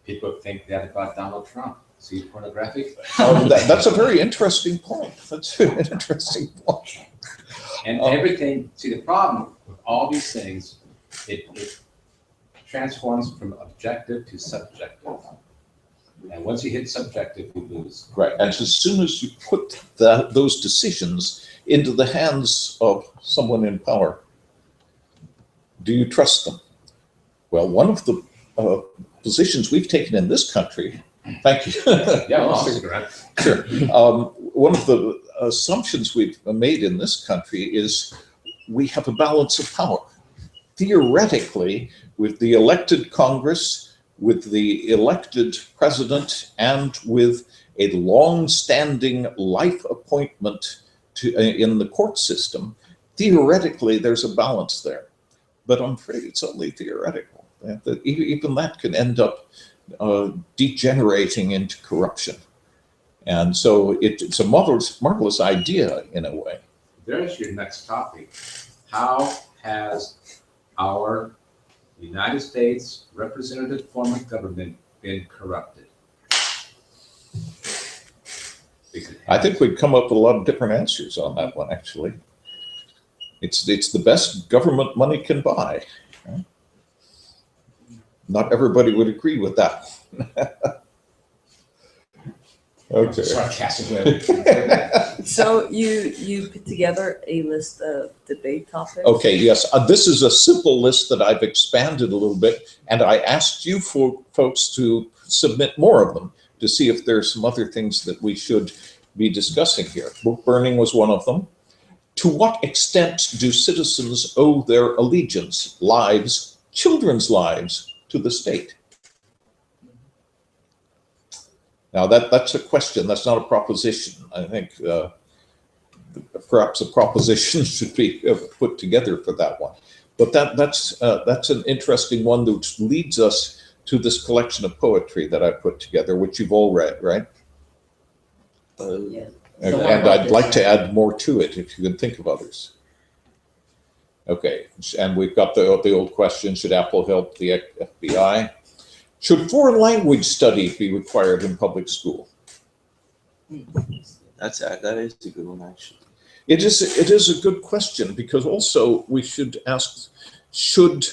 People think that about Donald Trump. See pornographic? That's a very interesting point. That's an interesting point. And everything, see, the problem with all these things, it transforms from objective to subjective. And once you hit subjective, you lose. Right. And as soon as you put those decisions into the hands of someone in power, do you trust them? Well, one of the positions we've taken in this country, thank you. Yeah, well, that's correct. Sure. One of the assumptions we've made in this country is we have a balance of power. Theoretically, with the elected Congress, with the elected president, and with a long-standing life appointment in the court system, theoretically, there's a balance there. But I'm afraid it's only theoretical. That even that can end up degenerating into corruption. And so it's a marvelous idea in a way. There's your next topic. How has our United States representative form of government been corrupted? I think we'd come up with a lot of different answers on that one, actually. It's the best government money can buy. Not everybody would agree with that. Okay. Sarcastic. So you put together a list of debate topics. Okay, yes. This is a simple list that I've expanded a little bit, and I asked you folks to submit more of them to see if there's some other things that we should be discussing here. Book burning was one of them. To what extent do citizens owe their allegiance, lives, children's lives to the state? Now that's a question, that's not a proposition. I think perhaps a proposition should be put together for that one. But that's an interesting one that leads us to this collection of poetry that I put together, which you've all read, right? Yeah. And, So what and about I'd this like to one? add more to it if you can think of others. Okay, and we've got the old question, should Apple help the FBI? Should foreign language study be required in public school? That is a good one, actually. It is a good question, because also we should ask, should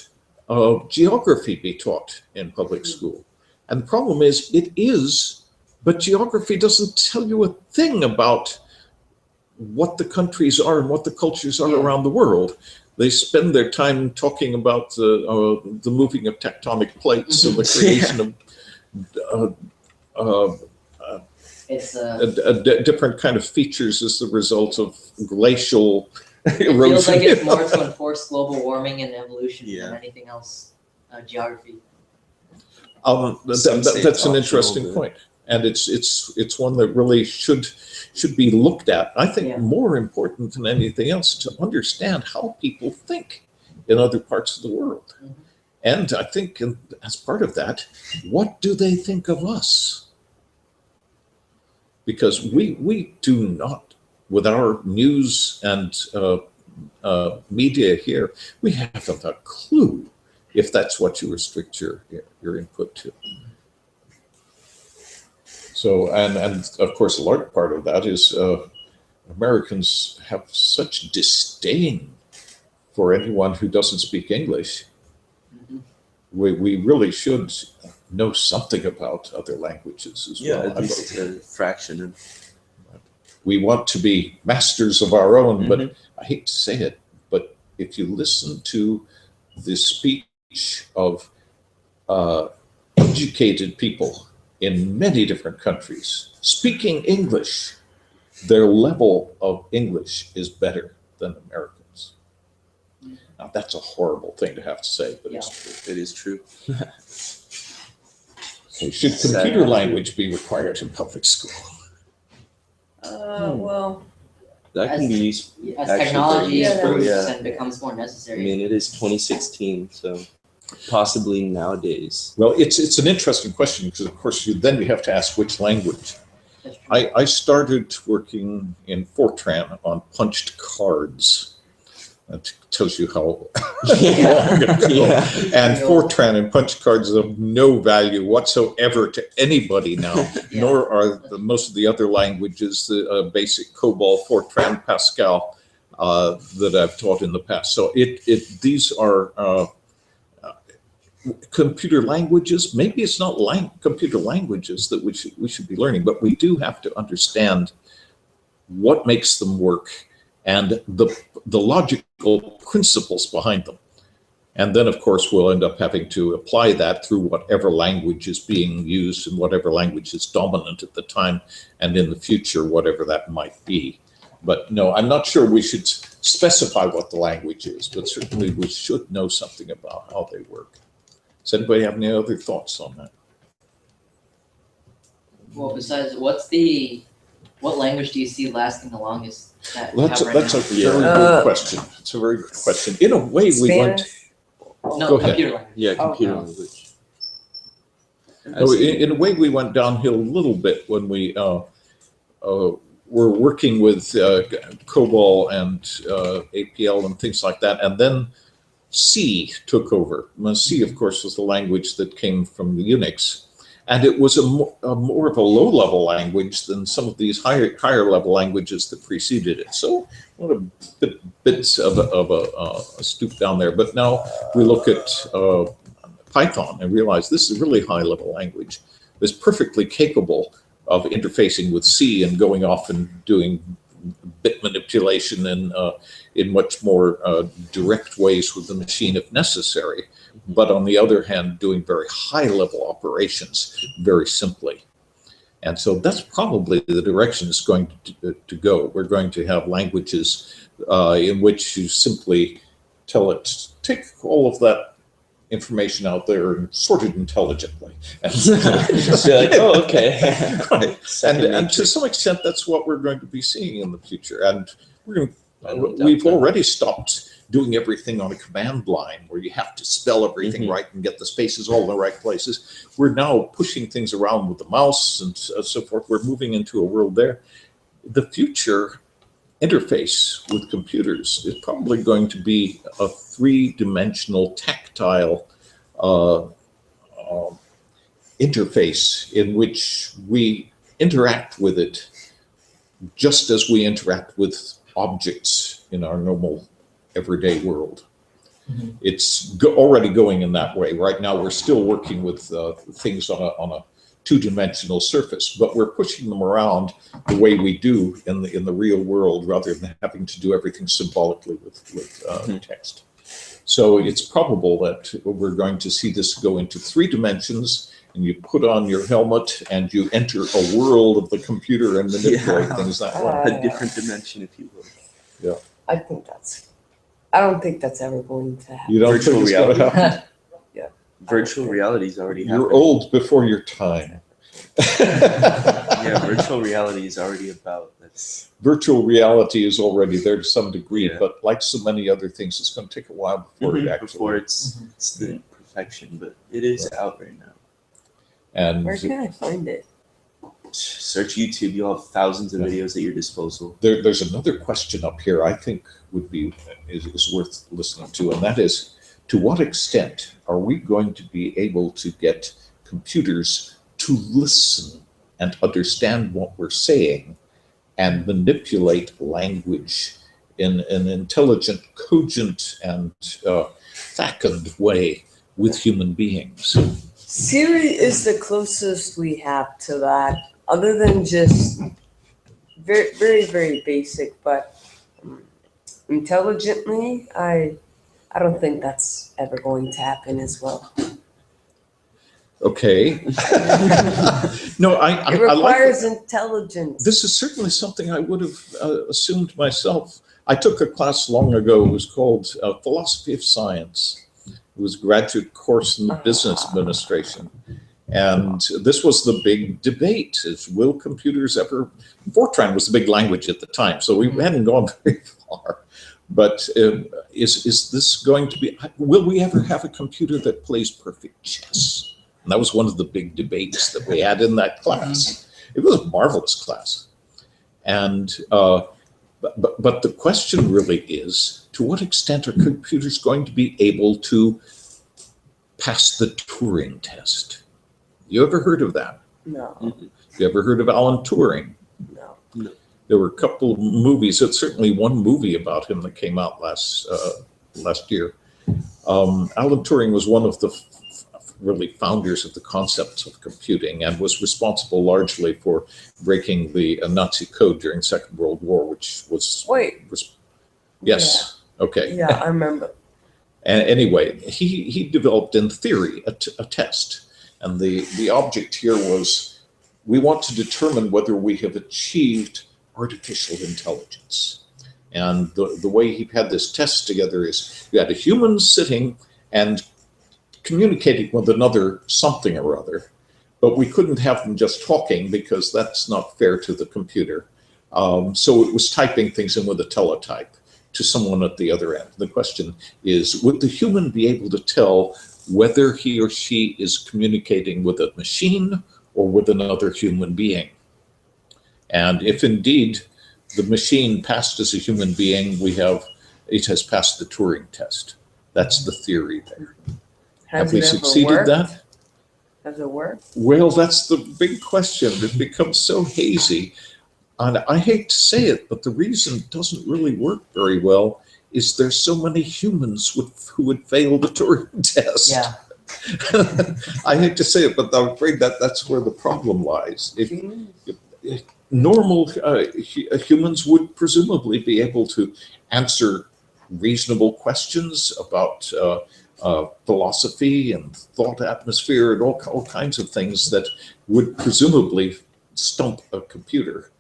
geography be taught in public school? And the problem is, it is, but geography doesn't tell you a thing about what the countries are and what the cultures are around the world. They spend their time talking about the moving of tectonic plates and the creation of It's different kind of features as the result of glacial it erosion. feels like it's more to enforce global warming and evolution Yeah. than anything else. Geography. Some say it's That's an optional, interesting but- point, and it's one that really should be looked at. I think Yeah. more important than anything else to understand how people think in other parts of the world. Mhm. And I think as part of that, what do they think of us? Because we do not, with our news and media here, we haven't a clue if that's what you restrict your input to. So, and of course, a large part of that is Americans have such disdain for anyone who doesn't speak English. We really should know something about other languages as well. At least a fraction of. We want to be masters of our own, but I hate to say it, but if you listen to the speech of educated people in many different countries speaking English, their level of English is better than Americans. Now, that's a horrible thing to have to say, but it's true. It is true. So should computer language be required in public school? Well, That can be used. As Actually, technology yeah, improves yeah. and becomes more I necessary. mean, it is 2016, so possibly nowadays. Well, it's an interesting question because, of course, you have to ask which language. That's true. I started working in Fortran on punched cards. That tells you how long ago. Yeah. And Fortran and punch cards are of no value whatsoever to anybody now, Yeah. nor are most of the other languages, the basic COBOL, Fortran, Pascal, that I've taught in the past. So these are computer languages. Maybe it's not computer languages that we should be learning, but we do have to understand what makes them work and the logical principles behind them. And then, of course, we'll end up having to apply that through whatever language is being used and whatever language is dominant at the time, and in the future, whatever that might be. But no, I'm not sure we should specify what the language is, but certainly we should know something about how they work. Does anybody have any other thoughts on that? Well, besides, what language do you see lasting the longest? That we That's have a right now? very good question. It's a very good question. In a way, we went. Spanish. No, Go ahead. computer language. Yeah, computer Oh. language. No, in a way, we went downhill a little bit when we were working with COBOL and APL and things like that, and then C took over. Now, C, of course, was the language that came from the Unix, and it was a more of a low-level language than some of these higher-level languages that preceded it. So, what a bits of a stoop down there. But now we look at Python and realize this is a really high-level language. It's perfectly capable of interfacing with C and going off and doing bit manipulation in much more direct ways with the machine if necessary. But on the other hand, doing very high-level operations very simply. And so that's probably the direction it's going to go. We're going to have languages in which you simply tell it, take all of that information out there and sort it intelligently. And You're like, oh, okay. right. Second And nature. to some extent, that's what we're going to be seeing in the future. And I don't doubt we've that. already stopped doing everything on a command line where you have to spell everything right and get the spaces all in the right places. We're now pushing things around with the mouse and so forth. We're moving into a world there. The future interface with computers is probably going to be a three-dimensional tactile interface in which we interact with it just as we interact with objects in our normal everyday world. It's already going in that way. Right now, we're still working with things on a two-dimensional surface, but we're pushing them around the way we do in the real world, rather than having to do everything symbolically with text. So it's probable that we're going to see this go into 3 dimensions, and you put on your helmet and you enter a world of the computer and manipulate things that way. A different dimension, if you will. I don't think that's ever going to happen. You don't Virtual think it's gonna reality. happen? Virtual reality is already happening. You're old before your time. Yeah, virtual reality is already about. That's Virtual reality is already there to some degree, Yeah. but like so many other things, it's going to take a while before it actually. before it's the protection, but it is out right now. And Where can I find it? Search YouTube, you'll have thousands of videos at your disposal. there's another question up here I think is worth listening to, and that is, to what extent are we going to be able to get computers to listen and understand what we're saying and manipulate language in an intelligent, cogent, and fecund way with human beings? Siri is the closest we have to that, other than just very, very, very basic. But intelligently, I don't think that's ever going to happen as well. Okay. No, It I like requires intelligence. this is certainly something I would have assumed myself. I took a class long ago. It was called Philosophy of Science. It was a graduate course in business administration. And this was the big debate, is will computers ever, Fortran was the big language at the time, so we hadn't gone very far. But is this going to be, will we ever have a computer that plays perfect chess? And that was one of the big debates that we had in that class. It was a marvelous class. And, but the question really is, to what extent are computers going to be able to pass the Turing test? You ever heard of that? No, You ever heard of Alan Turing? no. There were a couple of movies, certainly one movie about him that came out last year. Alan Turing was one of the really founders of the concepts of computing and was responsible largely for breaking the Nazi code during Second World War, which was... Wait. Yes, okay. Yeah, I remember. And anyway, he developed in theory a test. And the object here was, we want to determine whether we have achieved artificial intelligence. And the way he had this test together is, you had a human sitting and communicating with another something or other, but we couldn't have them just talking because that's not fair to the computer. So it was typing things in with a teletype to someone at the other end. The question is, would the human be able to tell whether he or she is communicating with a machine or with another human being? And if indeed the machine passed as a human being, it has passed the Turing test. That's the theory there. Have we succeeded that? Has it worked? Well, that's the big question. It becomes so hazy. And I hate to say it, but the reason it doesn't really work very well is there's so many humans who would fail the Turing test. Yeah. I hate to say it, but I'm afraid that's where the problem lies. Normal humans would presumably be able to answer reasonable questions about philosophy and thought atmosphere and all kinds of things that would presumably stump a computer.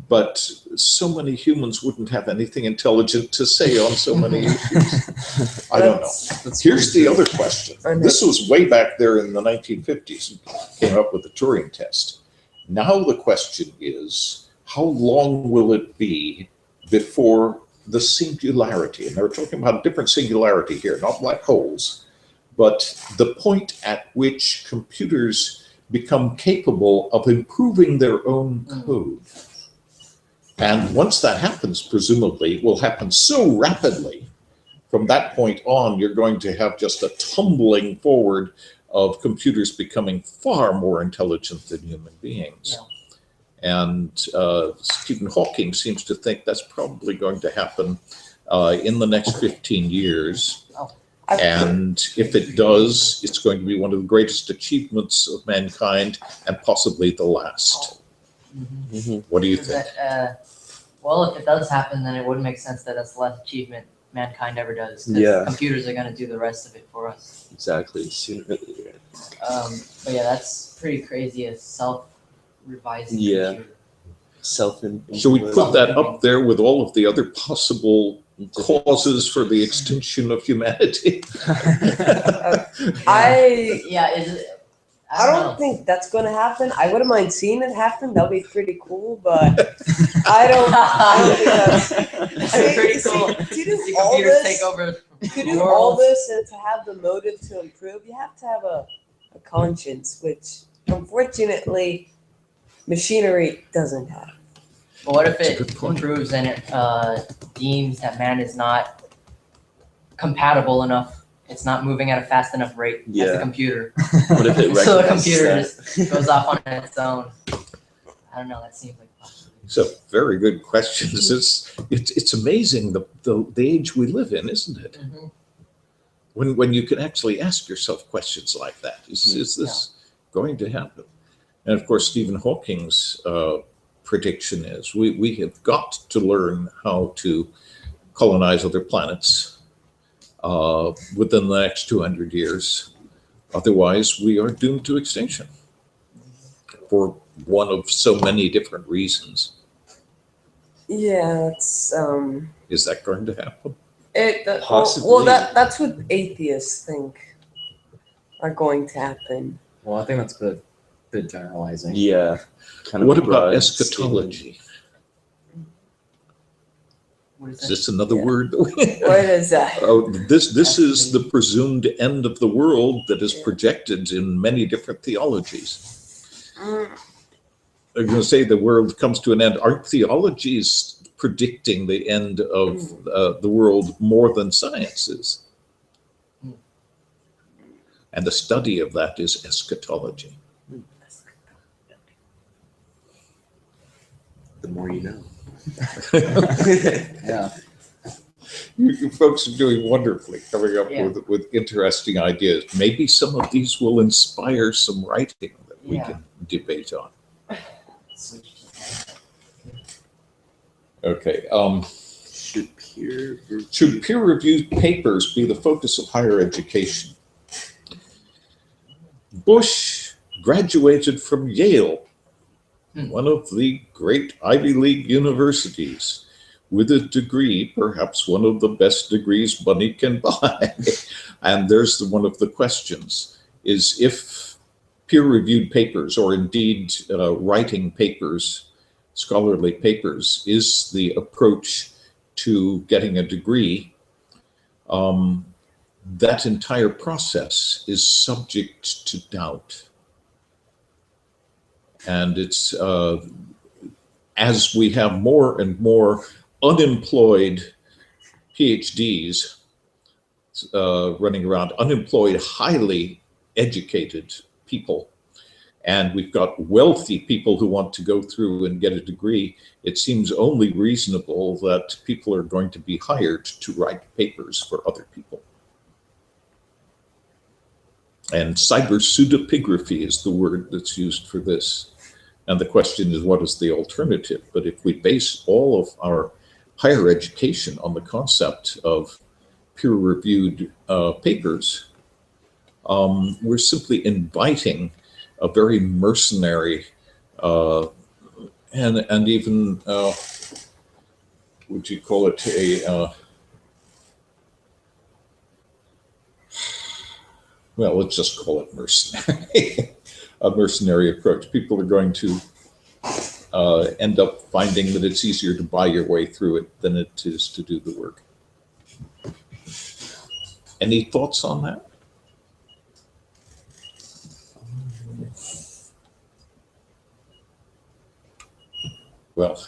But so many humans wouldn't have anything intelligent to say on so many issues. I don't know. Here's the other question. This was way back there in the 1950s, came up with the Turing test. Now the question is, how long will it be before the singularity, and they're talking about a different singularity here, not black holes, but the point at which computers become capable of improving their own code. And once that happens, presumably, it will happen so rapidly, from that point on, you're going to have just a tumbling forward of computers becoming far more intelligent than human beings. Yeah. And Stephen Hawking seems to think that's probably going to happen in the next 15 years. And if it does, it's going to be one of the greatest achievements of mankind and possibly the last. What do you think? Well, if it does happen, then it would make sense that that's the last achievement mankind ever does. 'Cause Yeah. computers are going to do the rest of it for us. Exactly. Sooner or later. But yeah, that's pretty crazy. A self-revising Yeah. computer. Should we put that up there with all of the other possible causes for the extinction of humanity? I Yeah, is it? I don't think that's going to happen. I wouldn't mind seeing it happen. That'll be pretty cool, but I don't think that's. That's I mean, pretty see, cool. to See do all computers this, take over. to do all this, and to have the motive to improve, you have to have a conscience, which unfortunately, machinery doesn't have. But what if That's a it good point. improves and it deems that man is not compatible enough? It's not moving at a fast enough rate as the Yeah. computer. What if it So the recognizes computer that? just goes off on its own. I don't know. That seems like a possibility. So very good questions. It's amazing the age we live in, isn't it? Mhm. When you can actually ask yourself questions like that. Is this going to happen? And of course, Stephen Hawking's prediction is we have got to learn how to colonize other planets within the next 200 years. Otherwise, we are doomed to extinction for one of so many different reasons. Yeah, it's Is that going to happen? Possibly. well that's what atheists think are going to happen. Well, I think that's good generalizing. Yeah. Kind of What a about broad eschatology? What is Is that? this another Yeah. word? What is that? Oh, this is the presumed end of the world that is projected in many different theologies. Mm, I'm going to say the world comes to an end. Aren't theologies predicting the end of the world more than science is? And the study of that is eschatology. The more you know. Yeah. You folks are doing wonderfully, coming up Yeah. with interesting ideas. Maybe some of these will inspire some writing that we Yeah. can debate on. Switch to that. Okay. Should Should peer-reviewed papers be the focus of higher education? Bush graduated from Yale, one of the great Ivy League universities, with a degree, perhaps one of the best degrees money can buy. And there's one of the questions, is if peer-reviewed papers, or indeed writing papers, scholarly papers, is the approach to getting a degree, that entire process is subject to doubt. And it's as we have more and more unemployed PhDs running around, unemployed, highly educated people, and we've got wealthy people who want to go through and get a degree, it seems only reasonable that people are going to be hired to write papers for other people. And cyber-pseudepigraphy is the word that's used for this. And the question is, what is the alternative? But if we base all of our higher education on the concept of peer-reviewed papers, we're simply inviting a very mercenary and even, would you call it well, let's just call it mercenary, a mercenary approach. People are going to end up finding that it's easier to buy your way through it than it is to do the work. Any thoughts on that? Well,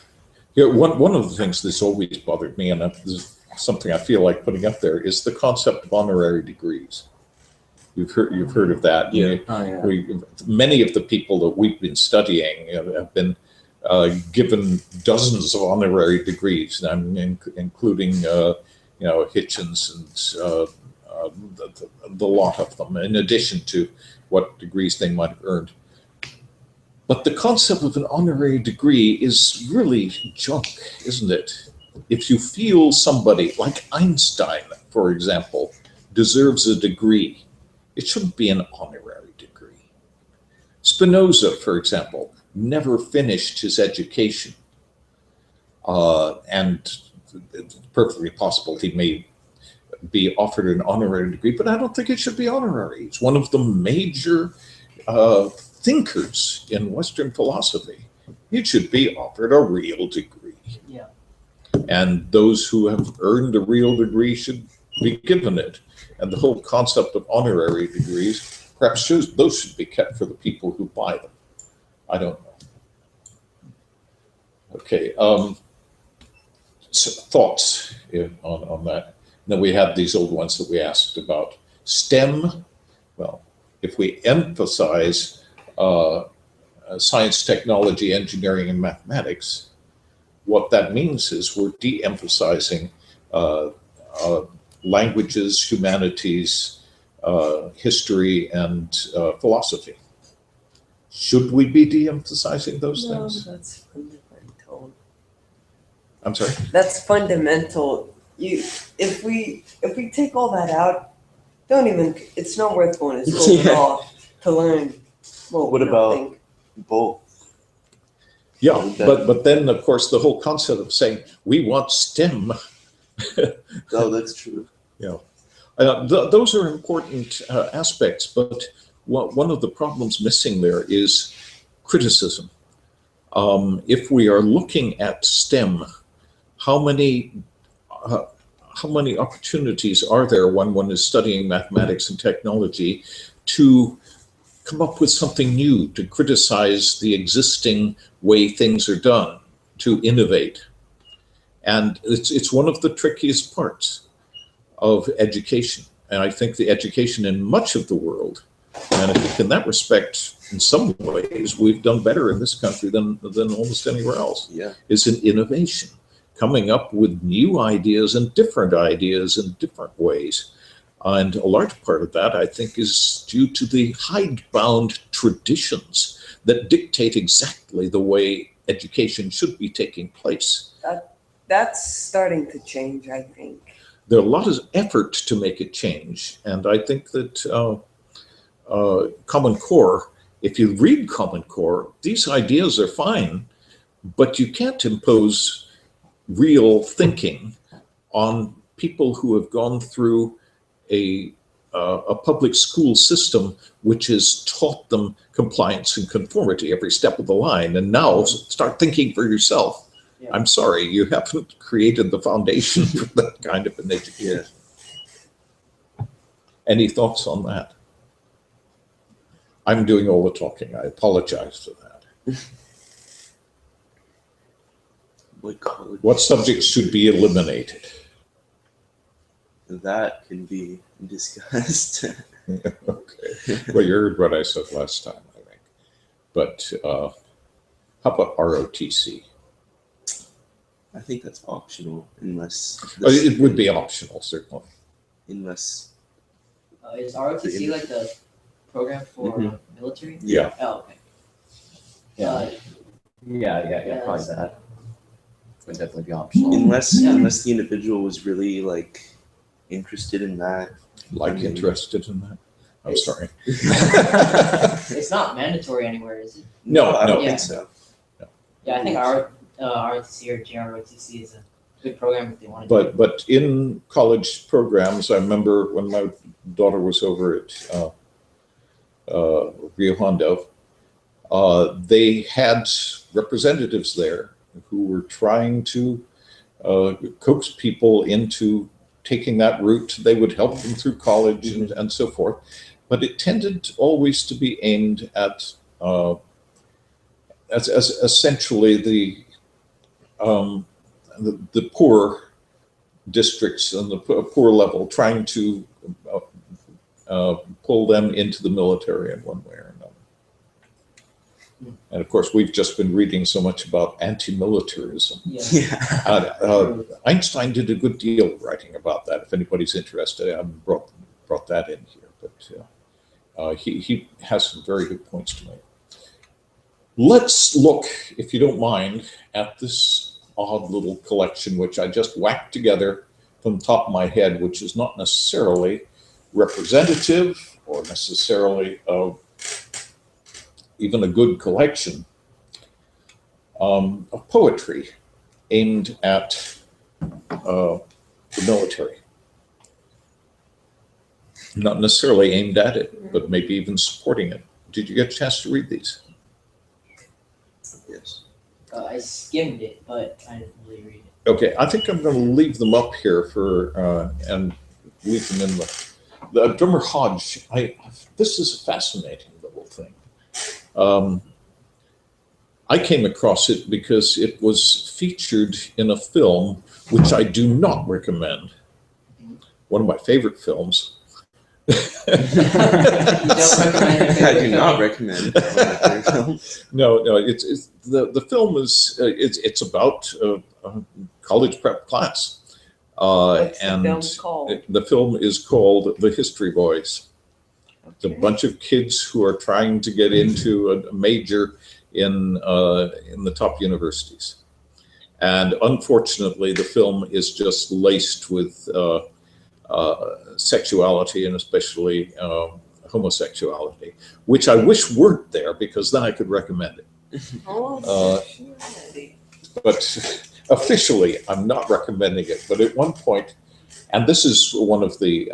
yeah, one of the things that's always bothered me, and this is something I feel like putting up there, is the concept of honorary degrees. You've heard of that. Yeah. Oh, yeah. Many of the people that we've been studying have been given dozens of honorary degrees, including Hitchens and the lot of them, in addition to what degrees they might have earned. But the concept of an honorary degree is really junk, isn't it? If you feel somebody, like Einstein, for example, deserves a degree, it shouldn't be an honorary degree. Spinoza, for example, never finished his education. And it's perfectly possible he may be offered an honorary degree, but I don't think it should be honorary. It's one of the major thinkers in Western philosophy, you should be offered a real degree. Yeah. And those who have earned a real degree should be given it. And the whole concept of honorary degrees, perhaps those should be kept for the people who buy them. I don't know. Okay, so thoughts on that. Then we have these old ones that we asked about. STEM, well, if we emphasize science, technology, engineering, and mathematics, what that means is we're de-emphasizing languages, humanities, history, and philosophy. Should we be de-emphasizing those No, things? that's fundamental. I'm sorry? That's fundamental. If we take all that out, it's not worth going to school at Yeah. all to learn. Well, What about- think. Both. Yeah, Okay. but then, of course, the whole concept of saying, we want STEM, Oh, that's true. those are important aspects, but one of the problems missing there is criticism. If we are looking at STEM, how many opportunities are there when one is studying mathematics and technology to come up with something new, to criticize the existing way things are done, to innovate? And it's one of the trickiest parts of education. And I think the education in much of the world, and I think in that respect, in some ways, we've done better in this country than almost anywhere else, Yeah. is an innovation, coming up with new ideas and different ideas in different ways. And a large part of that, I think, is due to the hidebound traditions that dictate exactly the way education should be taking place. That's starting to change, I think. There are a lot of effort to make it change. And I think that Common Core, if you read Common Core, these ideas are fine, but you can't impose real thinking on people who have gone through a public school system which has taught them compliance and conformity every step of the line, and now start thinking for yourself. Yeah. I'm sorry, you haven't created the foundation for that kind of an education. Any thoughts on that? I'm doing all the talking. I apologize for that. What subjects should be eliminated? That can be discussed. Okay. Well, you heard what I said last time, I think. But how about ROTC? I think that's optional unless It would be optional, certainly. unless Is ROTC like the program for Mhm. military? Yeah. Oh, okay. Yeah, yeah, probably that. Would definitely be optional. unless Yeah. unless the individual was really like interested in that. Like interested in that? I'm sorry. It's not mandatory anywhere, is it? No, I don't no. think so. Yeah, I think ROTC or GROTC is a good program if they want to do it. But in college programs, I remember when my daughter was over at Rio Hondo, they had representatives there who were trying to coax people into taking that route. They would help them through college and so forth. But it tended always to be aimed at as essentially the poor districts and the poor level, trying to pull them into the military in one way or another. And of course, we've just been reading so much about anti-militarism. Yeah. Yeah. Einstein did a good deal of writing about that. If anybody's interested, I haven't brought that in here, but he has some very good points to make. Let's look, if you don't mind, at this odd little collection which I just whacked together from the top of my head, which is not necessarily representative or necessarily even a good collection of poetry aimed at the military. Not necessarily aimed at it, but maybe even supporting it. Did you get a chance to read these? Yes. I skimmed it, but I didn't really read it. Okay, I think I'm going to leave them up here for and leave them in the Drummer Hodge. This is a fascinating little thing. I came across it because it was featured in a film which I do not recommend. One of my favorite films. I do not recommend films. No, it's the film is it's about a college prep class, What's the and film called? the film is called The History Boys. It's a Okay. bunch of kids who are trying to get into a major in the top universities, and unfortunately, the film is just laced with sexuality and especially homosexuality, which I wish weren't there because then I could recommend it. Homosexuality. But officially, I'm not recommending it. But at one point, and this is one of the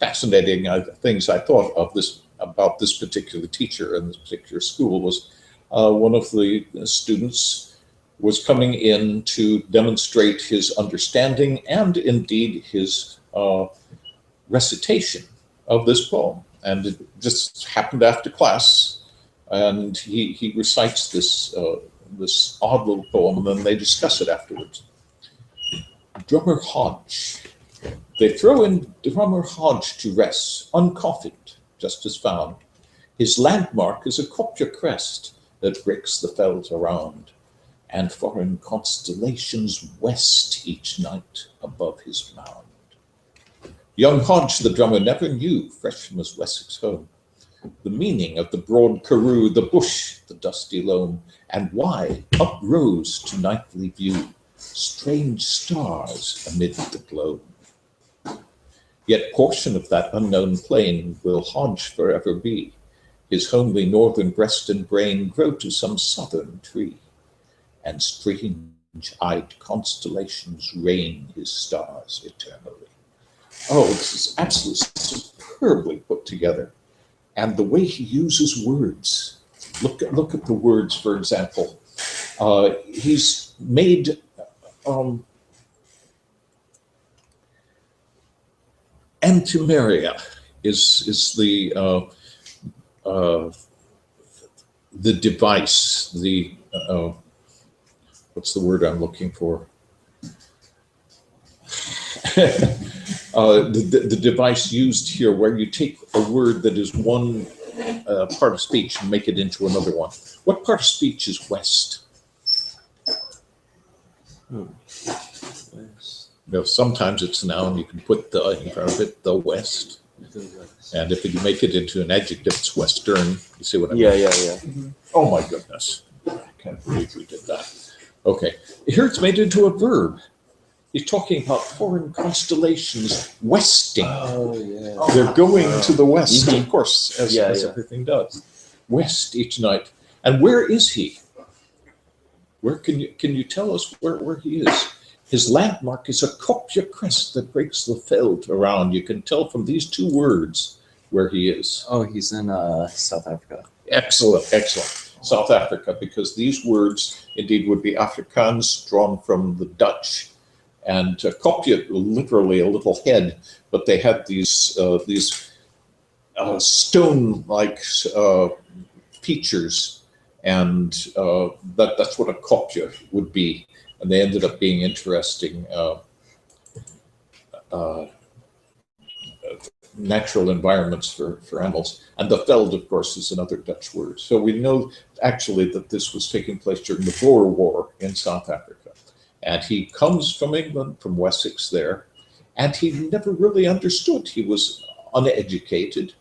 fascinating things I thought of this about this particular teacher and this particular school was one of the students was coming in to demonstrate his understanding and indeed his recitation of this poem. And it just happened after class, and he recites this this odd little poem, and then they discuss it afterwards. Drummer Hodge. They throw in Drummer Hodge to rest, uncoffined, just as found. His landmark is a Kopja crest that breaks the fells around, and foreign constellations west each night above his mound. Young Hodge, the drummer, never knew, fresh from his Wessex home, the meaning of the broad karoo, the bush, the dusty loam, and why uprose to nightly view strange stars amid the globe. Yet portion of that unknown plain will Hodge forever be, his homely northern breast and brain grow to some southern tree, and strange-eyed constellations rain his stars eternally. Oh, this is absolutely superbly put together. And the way he uses words. Look at the words, for example. He's made antimaria is the device, the what's the word I'm looking for? The device used here where you take a word that is one part of speech and make it into another one. What part of speech is west? You know, sometimes it's a noun, you can put the in front of it, the west. And if you make it into an adjective, it's western. You see what I mean? Yeah. Oh my goodness. I can't believe we did that. Okay. Here it's made into a verb. He's talking about foreign constellations westing. Oh, yeah. They're going to the west, Mhm. of course, as Yeah. everything does. West each night. And where is he? Where can you tell us where he is? His landmark is a Kopja crest that breaks the veld around. You can tell from these two words where he is. Oh, he's in South Africa. Excellent. South Africa, because these words indeed would be Afrikaans drawn from the Dutch. And Kopje, literally a little head, but they had these stone-like features, and that's what a Kopje would be. And they ended up being interesting natural environments for animals. And the veld, of course, is another Dutch word. So we know actually that this was taking place during the Boer War in South Africa. And he comes from England, from Wessex there, and he never really understood. He was uneducated.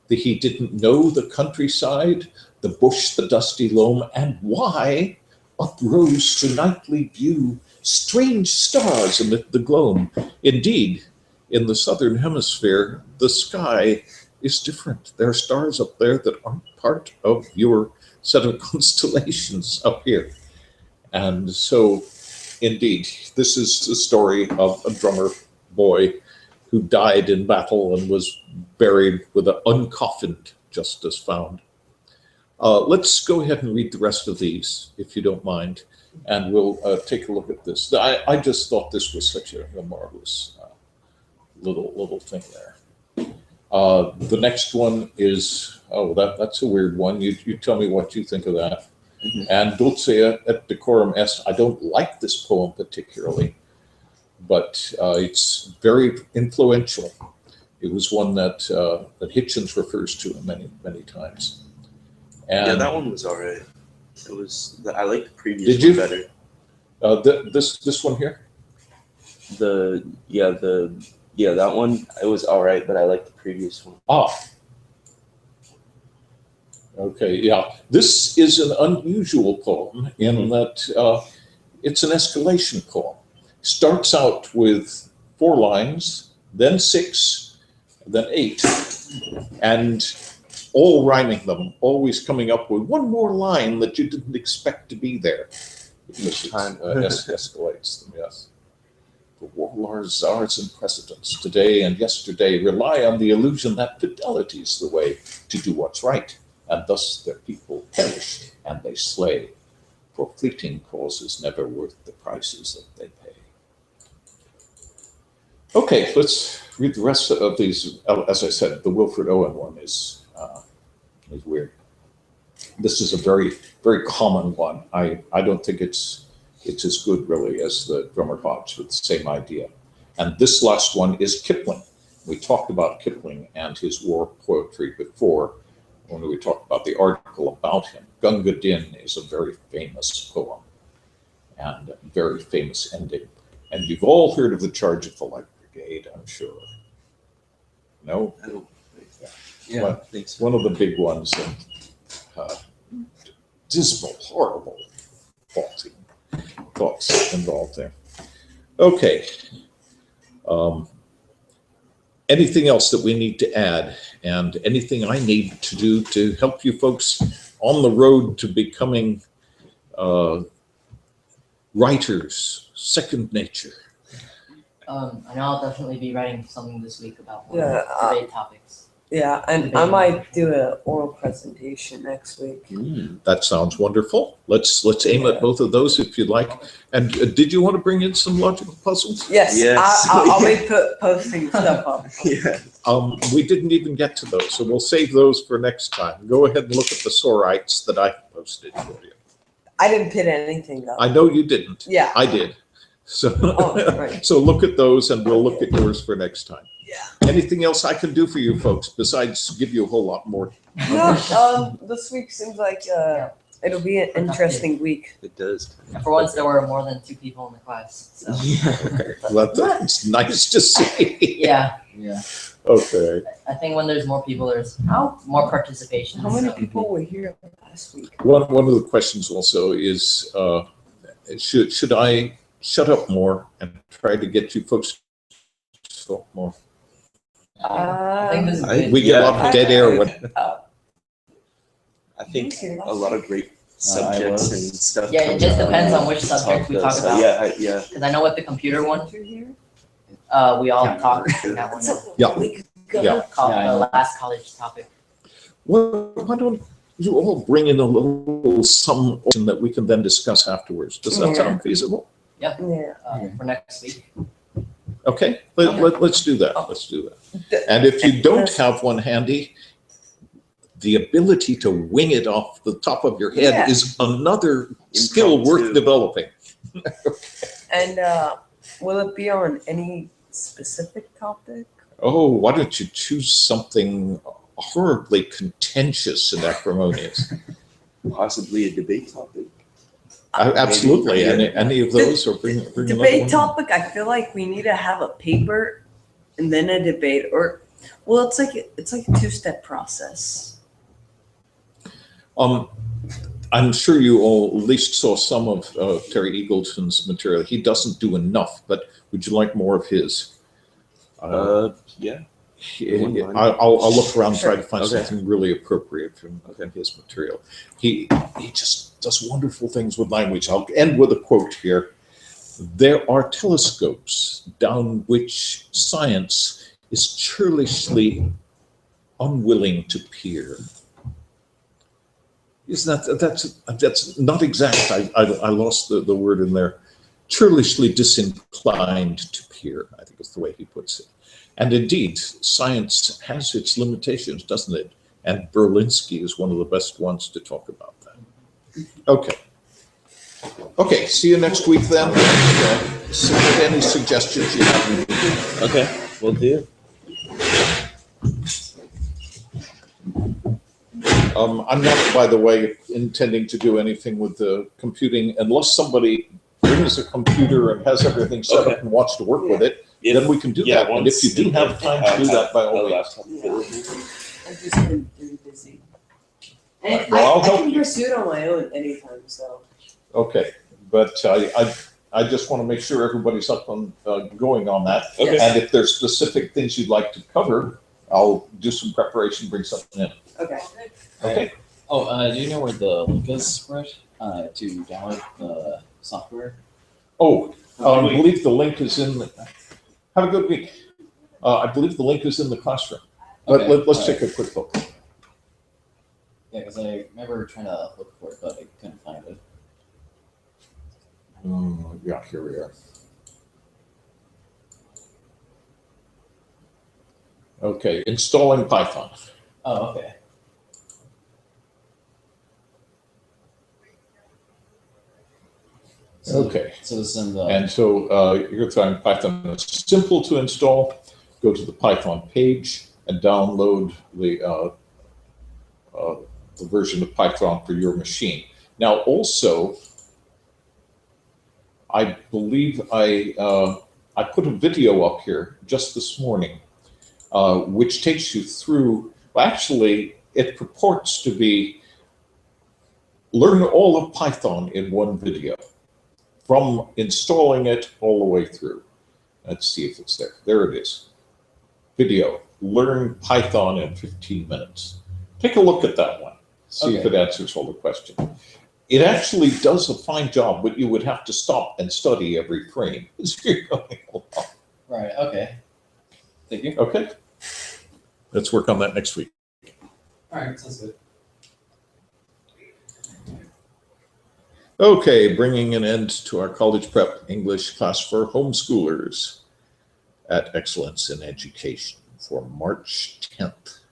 He didn't know the countryside, the bush, the dusty loam, and why uprose to nightly view strange stars amid the gloam. Indeed, in the southern hemisphere, the sky is different. There are stars up there that aren't part of your set of constellations up here. And so, indeed, this is the story of a drummer boy who died in battle and was buried with an uncoffined just as found. Let's go ahead and read the rest of these, if you don't mind, and we'll take a look at this. I just thought this was such a marvelous little thing there. The next one is, that's a weird one. You tell me what you think of that. Mhm. And Dulcea et decorum est. I don't like this poem particularly, but it's very influential. It was one that Hitchens refers to many times. And Yeah, that one was all right. It was. I like the previous Did you? one better. This one here. That one, it was all right, but I like the previous one. Okay, yeah. This is an unusual poem in that it's an escalation poem. Starts out with 4 lines, then 6, then 8, and all rhyming them, always coming up with one more line that you didn't expect to be there. Each time. Escalates them, yes. The warlords, czars, and presidents today and yesterday rely on the illusion that fidelity is the way to do what's right, and thus their people perish and they slay, for fleeting causes never worth the prices that they pay. Okay, let's read the rest of these. As I said, the Wilfred Owen one is weird. This is a very, very common one. I don't think it's as good really as the Drummer Hodge with the same idea. And this last one is Kipling. We talked about Kipling and his war poetry before when we talked about the article about him. Gunga Din is a very famous poem and a very famous ending. And you've all heard of the Charge of the Light Brigade, I'm sure. No? I don't think so. Yeah. I think so. One of the big ones, and dismal, horrible, faulty thoughts involved there. Okay. Anything else that we need to add, and anything I need to do to help you folks on the road to becoming writers, second nature? I know I'll definitely be writing something this week about one Yeah, of the debate topics. Yeah, and I might do an oral presentation next week. That sounds wonderful. Let's aim at both of those if you'd like. And did you want to bring in some logical puzzles? Yes, Yes. I'll be posting stuff up. Yeah. We didn't even get to those, so we'll save those for next time. Go ahead and look at the Sorites that I posted for you. I didn't put anything up. I know you didn't. Yeah. I did. So, Oh, right. so look at those and we'll look at yours for next time. Yeah. Anything else I can do for you folks besides give you a whole lot more? No, this week seems like it'll be an interesting week. It does. For once, there were more than 2 people in the class. So, Yeah. Well, that's nice to see. yeah, Yeah. Okay. I think when there's more people, there's more participation. How many so- people were here last week? One of the questions also is, should I shut up more and try to get you folks to talk more? I think this is I- good. We get a lot of dead air when I think a lot of great subjects and stuff. Yeah, it come just out depends when on which subject we though, talk so about. Yeah. Because I know with the computer one, we all talked about that one. Yeah. Yeah. Called Yeah, I the know. last college topic. Well, why don't you all bring in a little something that we can then discuss afterwards? Does that sound feasible? Yeah. For next week. Okay, let's do that. Let's do that. And if you don't have one handy, the ability to wing it off the top of your head Yeah. is another skill worth Impromptu. developing. And will it be on any specific topic? Oh, why don't you choose something horribly contentious and acrimonious? Possibly a debate topic. Absolutely, Maybe. any of those, or bring another Debate one? topic, I feel like we need to have a paper and then a debate, or well, it's like a 2-step process. I'm sure you all at least saw some of Terry Eagleton's material. He doesn't do enough, but would you like more of his? Yeah. I'll look around and try to find Okay. something really appropriate from his material. He just does wonderful things with language. I'll end with a quote here. There are telescopes down which science is churlishly unwilling to peer. Isn't that's not exact. I lost the word in there. Churlishly disinclined to peer, I think is the way he puts it. And indeed, science has its limitations, doesn't it? And Berlinski is one of the best ones to talk about that. Okay. Okay, see you next week then. Submit any suggestions you have. Okay, will do. I'm not, by the way, intending to do anything with the computing unless somebody brings a computer and has everything set up and wants to work with it. Then we can do that. And if you do have time to do that, by all means. I've just been really busy. And Well, I'll I help can you. pursue it on my own anytime, so. Okay, but I just want to make sure everybody's up on going on that. Okay. And if there's specific things you'd like to cover, I'll do some preparation, bring something in. Okay. Okay. Oh, do you know where the link is for it to download the software? Oh, I believe the link is in. Have a good week. I believe the link is in the classroom. But Okay, let's all take a quick look. Yeah, because I remember trying to look for it, but I couldn't find it. Yeah, here we are. Okay, installing Python. Oh, okay. So, Okay. So this is in the. And so you're going to find Python. It's simple to install. Go to the Python page and download the version of Python for your machine. Now, also, I believe I put a video up here just this morning, which takes you through. Well, actually, it purports to be learn all of Python in one video, from installing it all the way through. Let's see if it's there. There it is. Video, learn Python in 15 minutes. Take a look at that one. See if it answers all the questions. It actually does a fine job, but you would have to stop and study every frame as you're going along. Right, okay. Thank you. Okay? Let's work on that next week. All right, sounds good. Okay, bringing an end to our college prep English class for homeschoolers at Excellence in Education for March 10th.